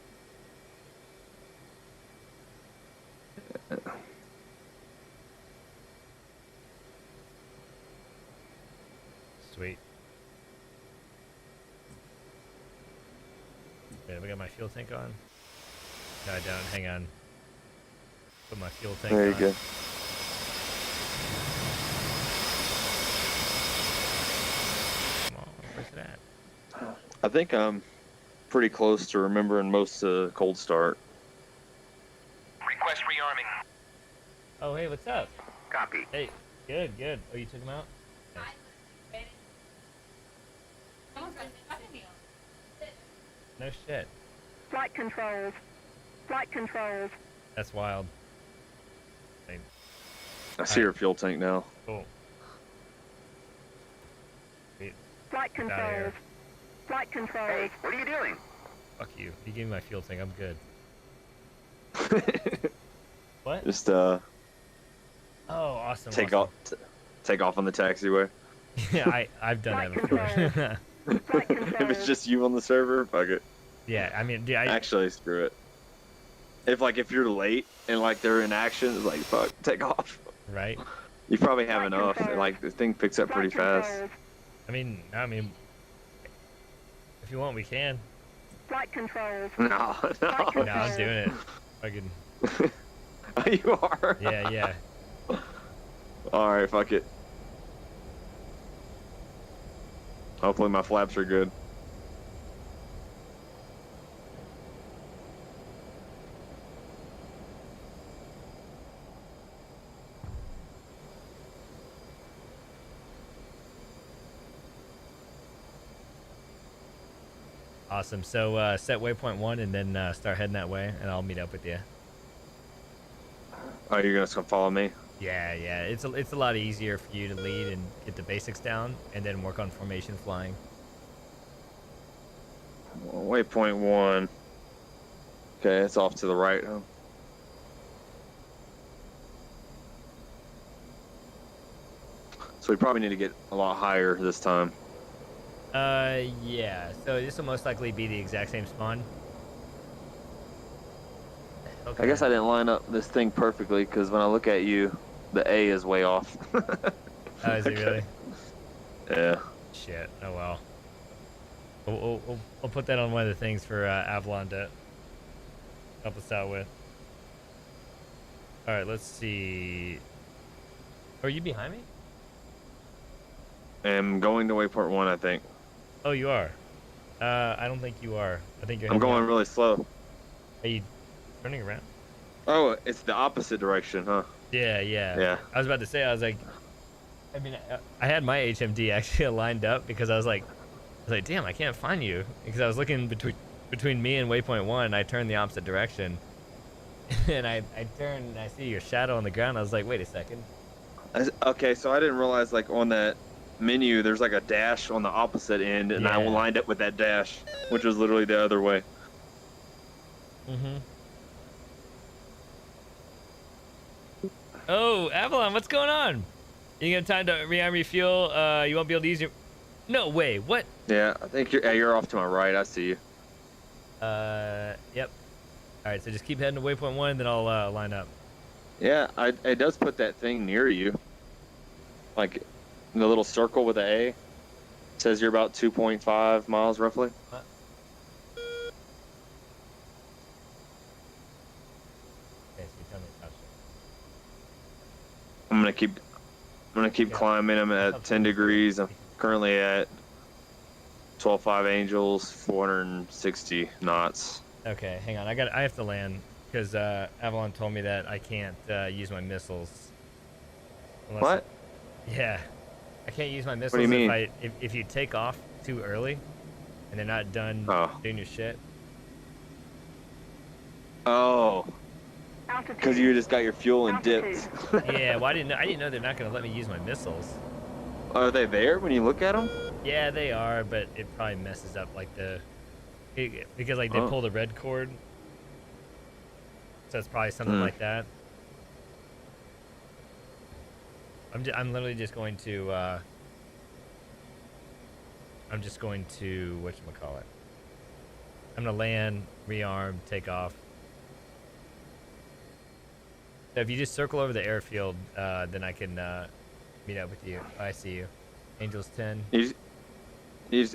Sweet. Yeah, we got my fuel tank on. No, I don't. Hang on. Put my fuel tank There you on. go. Come on, where's it at? I think I'm pretty close to remembering most of cold start. Request rearming. Oh, hey, what's up? Copy. Hey, good, good. Oh, you took him out? Nice. No shit. Flight controls. Flight controls. That's wild. I mean, I see your fuel tank now. cool. Sweet. Flight Get outta here. controls. Flight controls. What are you doing? Fuck you. You gave me my fuel tank. I'm good. What? Just Oh, awesome. take awesome. off, take off on the taxiway. Yeah, I've done that before. Flight If it's controls. just you on the server, fuck it. Yeah, I mean, dude, Actually, screw it. If you're late and like they're in action, it's like fuck, take off. right? You probably have Flight enough. controls. Like the thing picks up pretty Flight fast. controls. I mean, if you want, we can. Flight controls. No, Flight No, I'm controls. doing it. Fucking, you are. yeah. All right, fuck it. Hopefully my flaps are good. Awesome. So set waypoint 1 and then start heading that way, and I'll meet up with you. Oh, you're gonna come follow me? Yeah. It's a lot easier for you to lead and get the basics down, and then work on formation flying. Waypoint 1. Okay, it's off to the right. Huh? So we probably need to get a lot higher this time. Yeah. So this will most likely be the exact same spawn. Okay. I guess I didn't line up this thing perfectly because when I look at you, the A is way off. Oh, is it really? Yeah. Shit. Oh well. We'll put that on one of the things for Avalon to help us out with. All right. Let's see. Are you behind me? I'm going to waypoint 1, I think. Oh, you are. I don't think you are. I think you're. I'm heading going out. really slow. Are you turning around? Oh, it's the opposite direction, huh? Yeah. Yeah. I was about to say. I was like, I mean, I had my HMD actually lined up because I was like, damn, I can't find you because I was looking between me and waypoint 1. I turned the opposite direction, and I turned and I see your shadow on the ground. I was like, wait a second. Okay, so I didn't realize like on that menu there's like a dash on the opposite end, and I Yeah. lined up with that dash, which was literally the other way. Mm-hmm. Oh, Avalon, what's going on? You got time to rearm your fuel? You won't be able to use your... No way, what? Yeah, I think you're off to my right. I see you. Yep. All right, so just keep heading to waypoint 1, then I'll line up. Yeah, it does put that thing near you. Like the little circle with the A. It says you're about 2.5 miles roughly. What? Okay, so you tell me to touch it. I'm gonna keep gonna keep Yeah. climbing. I'm at 10 degrees. I'm currently at 12.5 angels, 460 knots. Okay, hang on. I have to land because Avalon told me that I can't use my missiles. Unless What? Yeah, I can't use my do missiles you mean? if you take off too early, and they're not done Oh. doing your shit. Oh, Altitude. because you just got your fuel and dipped. Yeah, well I didn't know they're not gonna let me use my missiles. Are they there when you look at them? Yeah, they are, but it probably messes up like because like they Oh. pull the red cord, so it's probably something like that. I'm literally just going to whatchamacallit. I'm gonna land, rearm, take off. So if you just circle over the airfield, then I can meet up with you. I see you. Angels 10.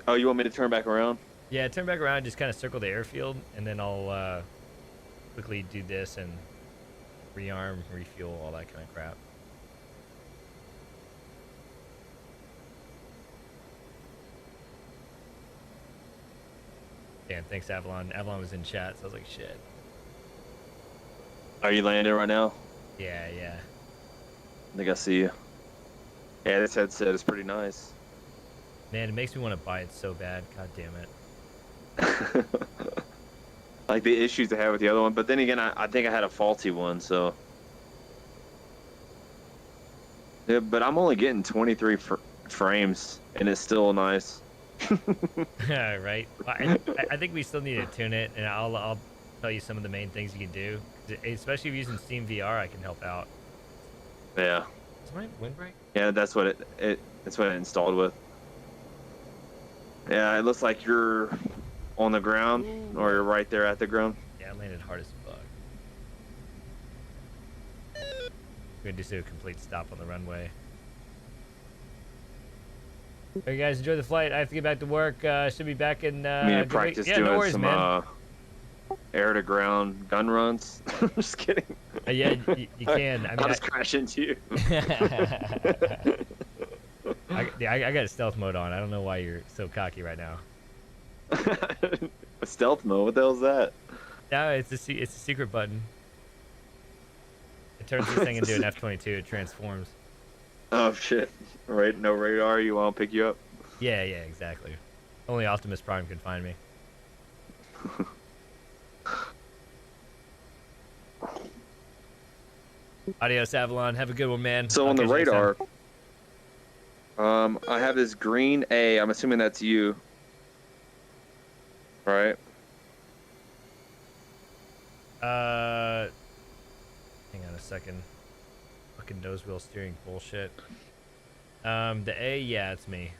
Oh, you want me to turn back around? Yeah, turn back around, just kind of circle the airfield, and then I'll quickly do this and rearm, refuel, all that kind of crap. Damn, thanks Avalon. Avalon was in chat, so I was like, shit. Are you landing right now? Yeah, yeah. I think I see you. Yeah, this headset is pretty nice. Man, it makes me want to buy it so bad. God damn it. Like the issues I had with the other one, but then again, I think I had a faulty one, so. Yeah, but I'm only getting 23 frames, and it's still nice. Right. Well, I think we still need to tune it, and I'll tell you some of the main things you can do. Especially if you're using Steam VR, I can help out. Yeah. Is my windbreak? Yeah, that's what that's what it installed with. Yeah, it looks like you're on the ground, or you're right there at the ground. Yeah, I landed hard as fuck. We're gonna just do a complete stop on the runway. Hey guys, enjoy the flight. I have to get back to work. Should be back in. Me and practice yeah, doing no worries, some man. air to ground gun runs. I'm just kidding. Yeah, you can. I mean, I'll just crash into you. I got stealth mode on. I don't know why you're so cocky right now. A stealth mode? What the hell is that? No, it's a secret button. It turns this thing into an F-22. It transforms. Oh shit! Right, no radar. You won't pick you up. Yeah, exactly. Only Optimus Prime can find me. Adios, Avalon. Have a good one, man. So I'll on the catch you next time. radar, I have this green A. I'm assuming that's you, right? Hang on a second. Fucking nose wheel steering bullshit. The A, yeah, it's me.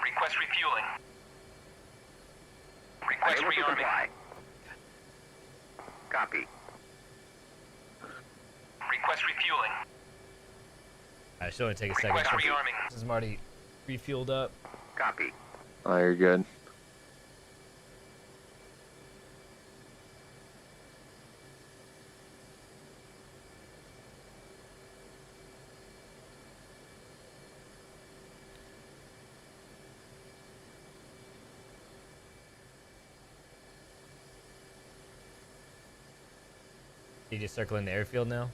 Request refueling. Request Unable to rearming. comply. Copy. Request refueling. I should only take a second. Request Since rearming. I'm already refueled up. Copy. Oh, you're good. You just circling the airfield now?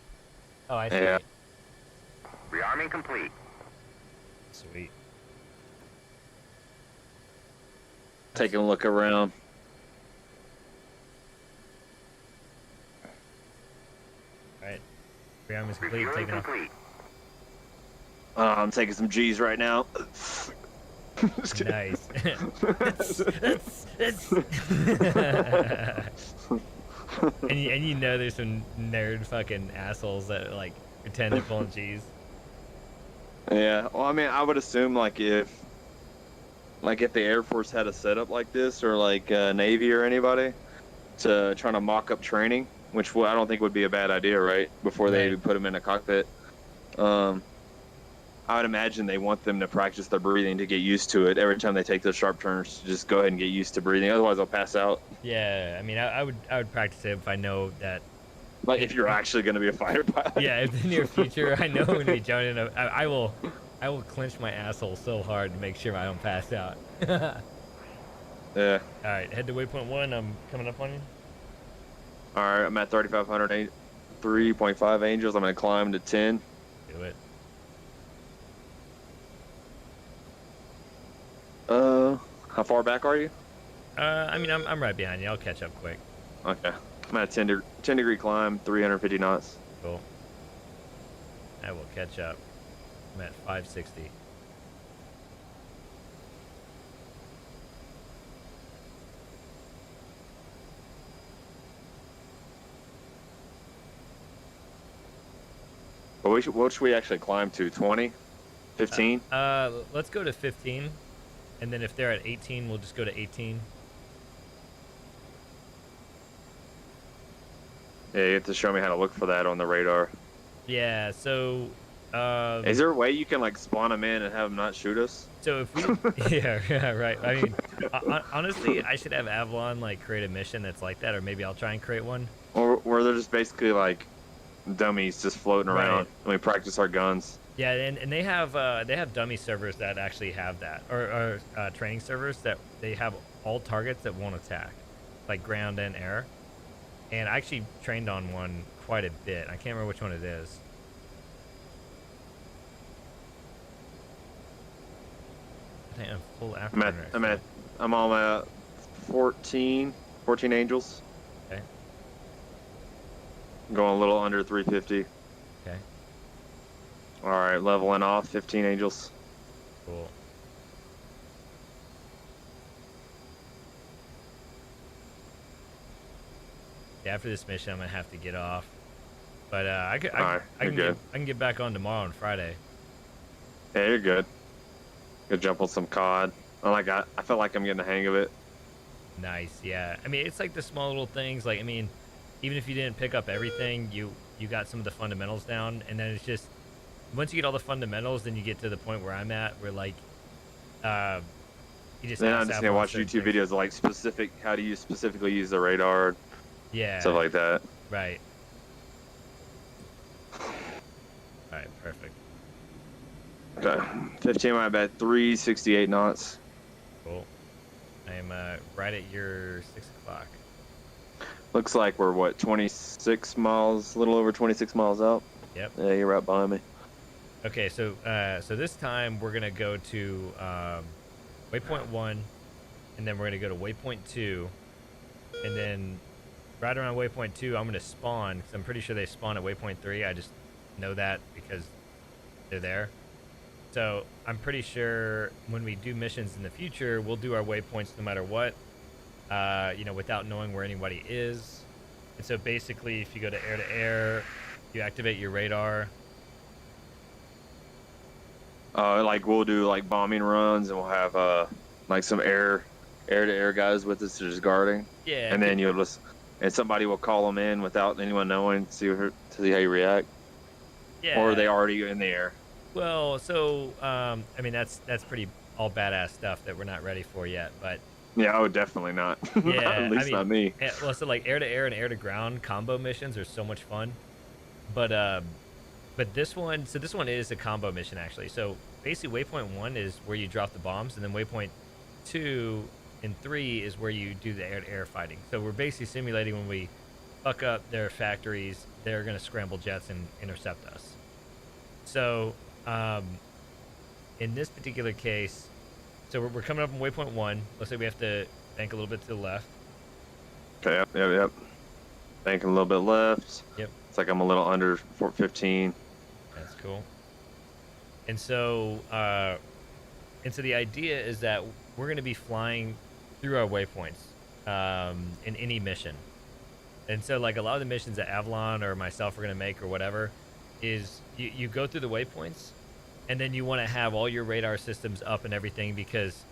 Oh, I see. Yeah. Rearming complete. Sweet. Taking a look around. Alright. Rearm is complete. Refueling Taking off. complete. I'm taking some G's right now. Just kidding. Nice. and you know there's some nerd fucking assholes that like pretend they're pulling G's. Yeah. Well, I mean, I would assume like if the Air Force had a setup like this, or like Navy or anybody, to trying to mock up training, which I don't think would be a bad idea, right? Before they Right. even put them in a cockpit. I would imagine they want them to practice their breathing to get used to it. Every time they take those sharp turns, just go ahead and get used to breathing. Otherwise, they'll pass out. Yeah, I mean, I would practice it if I know that. Like if you're actually going to be a fighter pilot. Yeah, if in the near future I know when we join in, I will clench my asshole so hard to make sure I don't pass out. Yeah. All right, head to waypoint 1. I'm coming up on you. All right, I'm at 3,500, 3.5 angels. I'm going to climb to 10. Do it. How far back are you? I mean, I'm right behind you. I'll catch up quick. Okay. I'm at a 10 degree climb, 350 knots. Cool. I will catch up. I'm at 560. But what should we actually climb to? 20? 15? Let's go to 15, and then if they're at 18, we'll just go to 18. Yeah, you have to show me how to look for that on the radar. Yeah. So. Is there a way you can like spawn them in and have them not shoot us? So if we, yeah, right. I mean, honestly, I should have Avalon like create a mission that's like that, or maybe I'll try and create one. Or where they're just basically like dummies just floating Right. around and we practice our guns. Yeah, and they have dummy servers that actually have that, or training servers that they have all targets that won't attack, like ground and air. And I actually trained on one quite a bit. I can't remember which one it is. I think I'm full afterburner. I'm on my 14 angels. Okay. Going a little under 350. Okay. All right, leveling off 15 angels. Cool. Yeah, after this mission, I'm gonna have to get off. But I can get back on tomorrow and Friday. Yeah, you're good. Go jump on some COD. I feel like I'm getting the hang of it. Nice, yeah. I mean, it's like the small little things. Like, I mean, even if you didn't pick up everything, you got some of the fundamentals down, and then it's just once you get all the fundamentals, then you get to the point where I'm at, where like, you just. Then I'm just gonna watch YouTube videos of like how do you specifically use the radar. Yeah. Stuff like that. Right. All right, perfect. Okay. 15 I'm at 368 knots. Cool. I am right at your 6 o'clock. Looks like we're what, 26 miles, a little over 26 miles out. Yep. Yeah, you're right behind me. Okay, so this time we're gonna go to waypoint 1, and then we're gonna go to waypoint 2, and then right around waypoint 2, I'm gonna spawn because I'm pretty sure they spawn at waypoint 3. I just know that because they're there. So I'm pretty sure when we do missions in the future, we'll do our waypoints no matter what, without knowing where anybody is. And so basically, if you go to air, you activate your radar. Like we'll do like bombing runs, and we'll have like some air to air guys with us just guarding. Yeah. And then and somebody will call them in without anyone knowing to see how you react. Yeah. Or are they already in the air? Well, so I mean that's pretty all badass stuff that we're not ready for yet, but Yeah, oh, definitely not. yeah, At least not me. Yeah, well, so like air to air and air to ground combo missions are so much fun, but this one is a combo mission actually. So basically, waypoint 1 is where you drop the bombs, and then waypoint 2 and 3 is where you do the air to air fighting. So we're basically simulating when we fuck up their factories, they're gonna scramble jets and intercept us. So in this particular case, so we're coming up on waypoint 1. Looks like we have to bank a little bit to the left. Okay, yep. Banking a little bit left. Yep. It's like I'm a little under 415. That's cool. And so the idea is that we're going to be flying through our waypoints in any mission. And so like a lot of the missions that Avalon or myself are going to make or whatever is you go through the waypoints, and then you want to have all your radar systems up and everything, because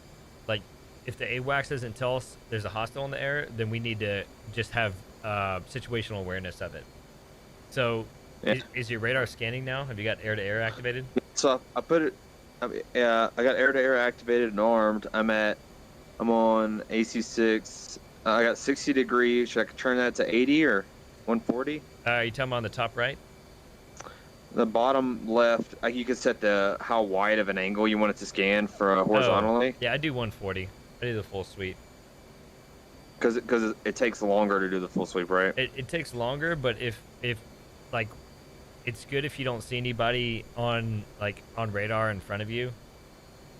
like if the AWACS doesn't tell us there's a hostile in the air, then we need to just have situational awareness of it. So Yeah. is your radar scanning now? Have you got air to air activated? So I put it. I got air-to-air activated and armed. I'm on AC6. I got 60 degrees. Should I turn that to 80 or 140? Are you talking about on the top right? The bottom left, you can set how wide of an angle you want it to scan for horizontally. Yeah, I do 140. I do the full sweep. Because it takes longer to do the full sweep, right? It takes longer, but if like, it's good if you don't see anybody on radar in front of you,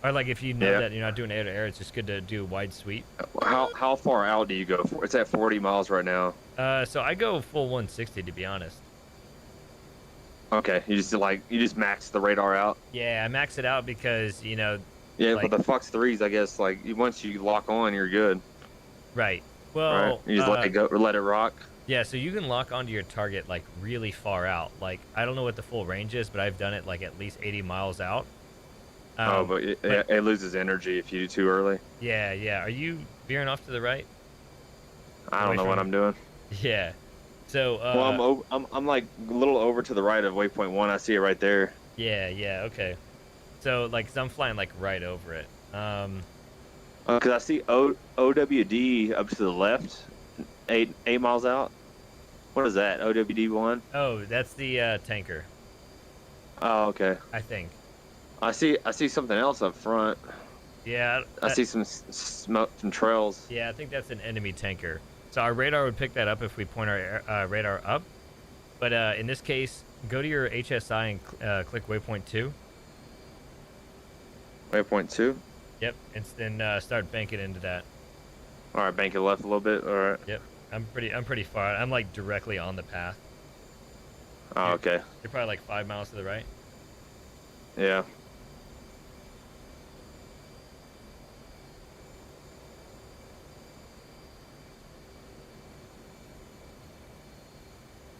or like if you know that you're not doing air to air, it's just good to do a wide sweep. How far out do you go? It's at 40 miles right now. So I go full 160 to be honest. Okay, you just max the radar out. Yeah, I max it out because Yeah, like, but the Fox 3s, I guess, once you lock on, you're good. Right. Well, right? You just let it go, or let it rock. Yeah, so you can lock onto your target like really far out. Like, I don't know what the full range is, but I've done it like at least 80 miles out. But it loses energy if you do too early. Yeah, yeah. Are you veering off to the right? I don't know what I'm doing. Yeah. So. Well, I'm like a little over to the right of waypoint 1. I see it right there. Yeah, yeah. Okay. So like, 'cause I'm flying like right over it. Because I see OWD up to the left, 8 miles out. What is that? OWD 1? Oh, that's the tanker. Oh, okay. I think. I see something else up front. Yeah. I see some smoke, some trails. Yeah, I think that's an enemy tanker. So our radar would pick that up if we point our radar up. But in this case, go to your HSI and click waypoint 2. Waypoint 2? Yep, and then start banking into that. All right, bank it left a little bit. All right. Yep, I'm pretty far. I'm like directly on the path. Oh, okay. You're probably like 5 miles to the right. Yeah.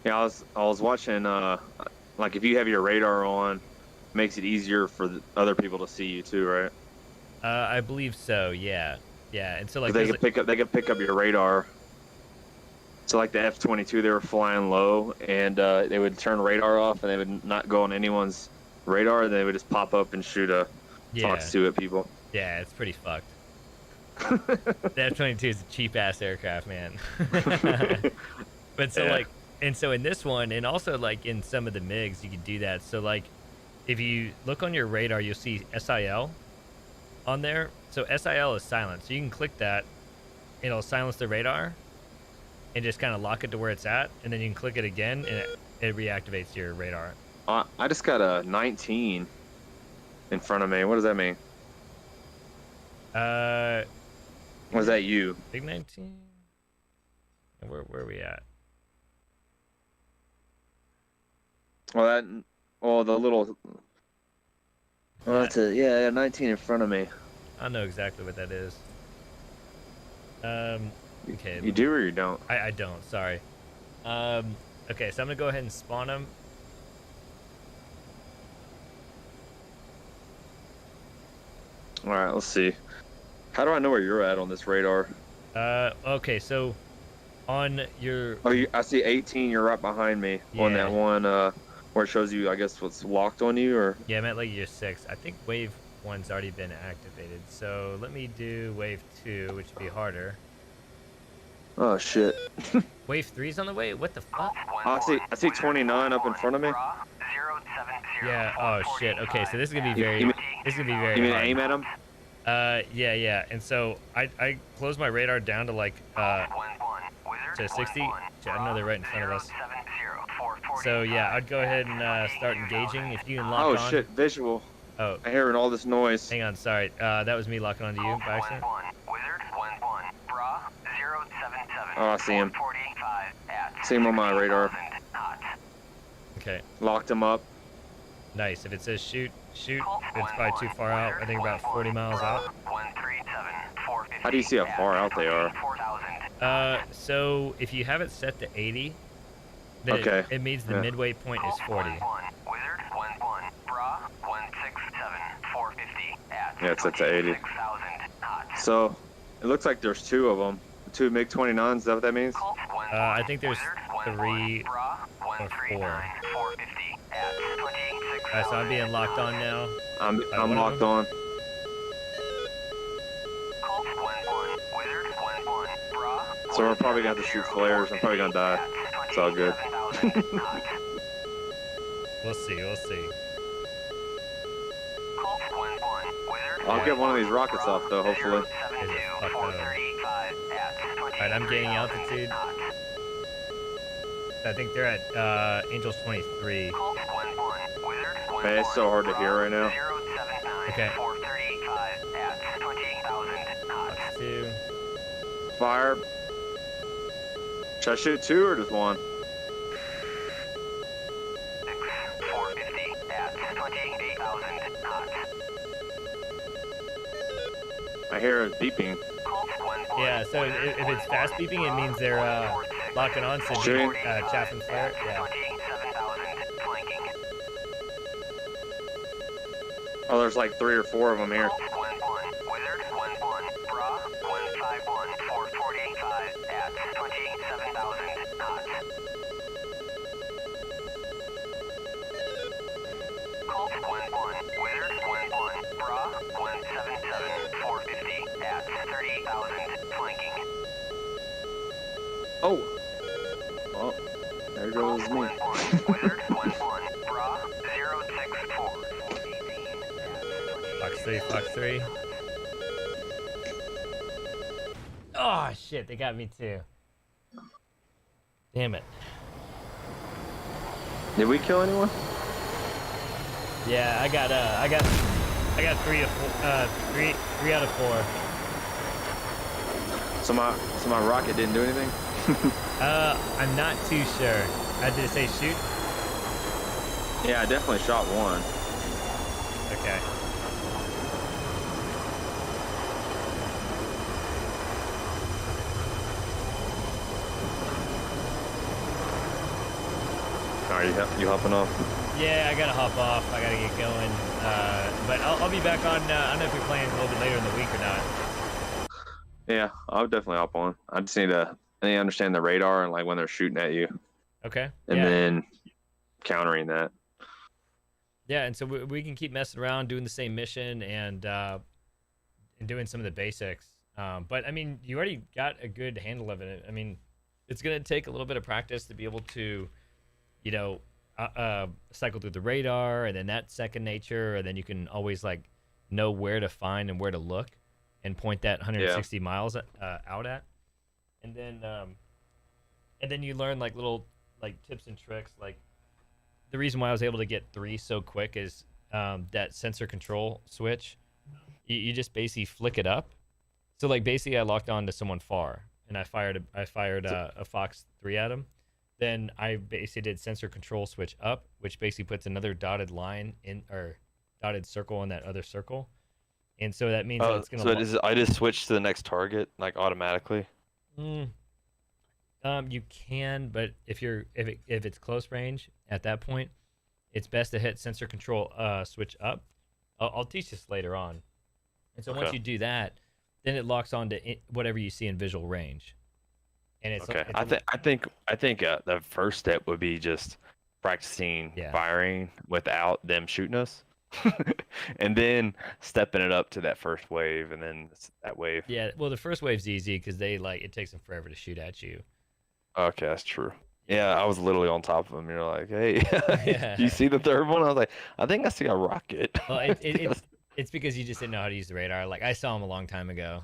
Yeah, I was watching. Like if you have your radar on, makes it easier for other people to see you too, right? I believe so. Yeah, yeah. And so like they can pick up your radar. So like the F-22, they were flying low, and they would turn radar off, and they would not go on anyone's radar. And they would just pop up and shoot a Fox 2 at people. Yeah, it's pretty fucked. The F-22 is a cheap ass aircraft, man. But so like, and so in this one, and also like in some of the MiGs, you can do that. So like, if you look on your radar, you'll see SIL on there. So SIL is silent. So you can click that, it'll silence the radar, and just kind of lock it to where it's at, and then you can click it again, and it reactivates your radar. I just got a 19 in front of me. What does that mean? Was that you? Big 19? And where are we at? Well, the little. Well, that's yeah, 19 in front of me. I know exactly what that is. Okay. You do or you don't? I don't. Sorry. Okay, so I'm gonna go ahead and spawn them. All right, let's see. How do I know where you're at on this radar? Okay, so on your. Oh, I see 18. You're right behind me on that one. Where it shows you, I guess, what's locked on you, or. Yeah, I meant like you're 6. I think wave 1's already been activated. So let me do wave 2, which would be harder. Oh shit. Wave 3's on the way. What the fuck? I see 29 up in front of me. Yeah. Oh shit. Okay, so this is gonna be very. This is gonna be very. You mean hard. aim at him? Yeah. And so I close my radar down to like to 60. I know they're right in front of us. So yeah, I'd go ahead and start engaging. If you can lock on. Oh shit, visual. Oh. I'm hearing all this noise. Hang on, sorry. That was me locking onto you by accident. Oh, I see him. See him on my radar. Okay. Locked him up. Nice. If it says shoot, it's probably too far out. I think about 40 miles out. How do you see how far out they are? So if you have it set to 80, then it means the midway point is 40. Yeah, it's set to 80. So it looks like there's 2 of them. 2 MiG-29s, is that what that means? I think there's 3 or 4. Alright, so I'm being locked on now. I'm one of locked them? on. Colt 1-1, Wizard 1-1, Bra. So we're probably gonna have to shoot flares. I'm probably gonna die. It's all good. 27,000 knots. We'll see, we'll see. Colt 1-1, Wizard. I'll get one of these rockets off though, hopefully. 072, Fuck no. 435 at Alright, I'm gaining 23,000 altitude. knots. I think they're at Angels 23. Colt 1-1, Wizard 1-1. Man, it's so hard to hear right now. 079, Okay. 435 at 20,000 knots. Fox 2. Fire. Should I shoot 2 or just 1? 450 at 28,000 knots. I hear it beeping. Colt 1-1, Yeah, so if it's fast beeping, it means they're locking on to Shooting. chaff and flare. Yeah. 27,000 flanking. Oh, there's like 3 or 4 of them here. Colt 1-1, Wizard 1-1, Bra 151, 445 at 27,000 knots. Colt 1-1, Wizard 1-1, Bra 177, 450 at 38,000 flanking. Oh. Well, there Colt goes me. 1-1, Wizard 1-1, Bra 064, 418 Fox 3, Fox 3. Oh, shit, they got me too. Damn it. Did we kill anyone? Yeah, I got 3 of 4, 3 out of 4. So my rocket didn't do anything? I'm not too sure. Did it say shoot? Yeah, I definitely shot 1. Okay. Are you hopping off? Yeah, I gotta hop off. I gotta get going. But I'll be back on. I don't know if you're playing a little bit later in the week or not. Yeah, I'll definitely hop on. I just need to understand the radar and like when they're shooting at you, Okay. and yeah. then countering that. Yeah, and so we can keep messing around, doing the same mission, and doing some of the basics. But I mean, you already got a good handle of it. I mean, it's gonna take a little bit of practice to be able to, you know, cycle through the radar, and then that's second nature, and then you can always like know where to find and where to look, and point that 160 miles out at, and then you learn like little like tips and tricks. Like the reason why I was able to get 3 so quick is that sensor control switch. You just basically flick it up. So like basically I locked on to someone far, and I fired a Fox 3 at him. Then I basically did sensor control switch up, which basically puts another dotted line in, or dotted circle in that other circle. And so that means that it's gonna. So I just switch to the next target like automatically. You can, but if it's close range at that point, it's best to hit sensor control switch up. I'll teach this later on. And so once Okay. you do that, then it locks on to whatever you see in visual range. And it's Okay. it's I think the first step would be just practicing Yeah. firing without them shooting us, and then stepping it up to that first wave, and then that wave. Yeah, well, the first wave's easy because it takes them forever to shoot at you. Okay, that's true. Yeah, I was literally on top of them. You're like, hey, Yeah. you see the third one? I was like, I think I see a rocket. Well, it's because you just didn't know how to use the radar. Like I saw them a long time ago.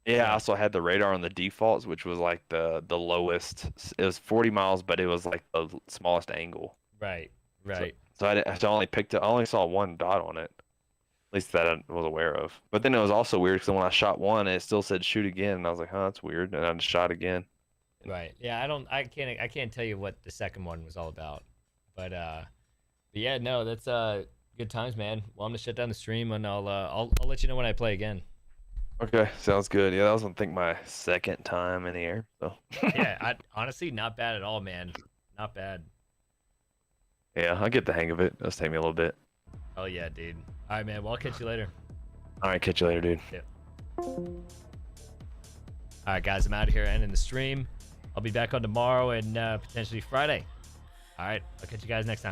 Yeah, I also had the radar on the defaults, which was like the lowest. It was 40 miles, but it was like the smallest angle. Right. So I only saw one dot on it. At least that I was aware of. But then it was also weird because when I shot one, it still said shoot again, and I was like, huh, that's weird. And I just shot again. Right. Yeah, I can't tell you what the second one was all about. But yeah, no, that's good times, man. Well, I'm gonna shut down the stream, and I'll let you know when I play again. Okay, sounds good. Yeah, that was I think my second time in the air. So Yeah, honestly, not bad at all, man. Not bad. yeah, I'll get the hang of it. It'll take me a little bit. Oh yeah, dude. All right, man. Well, I'll catch you later. All right, catch you later, dude. All right, guys, I'm out of here ending the stream. I'll be back on tomorrow and potentially Friday. All right, I'll catch you guys next time.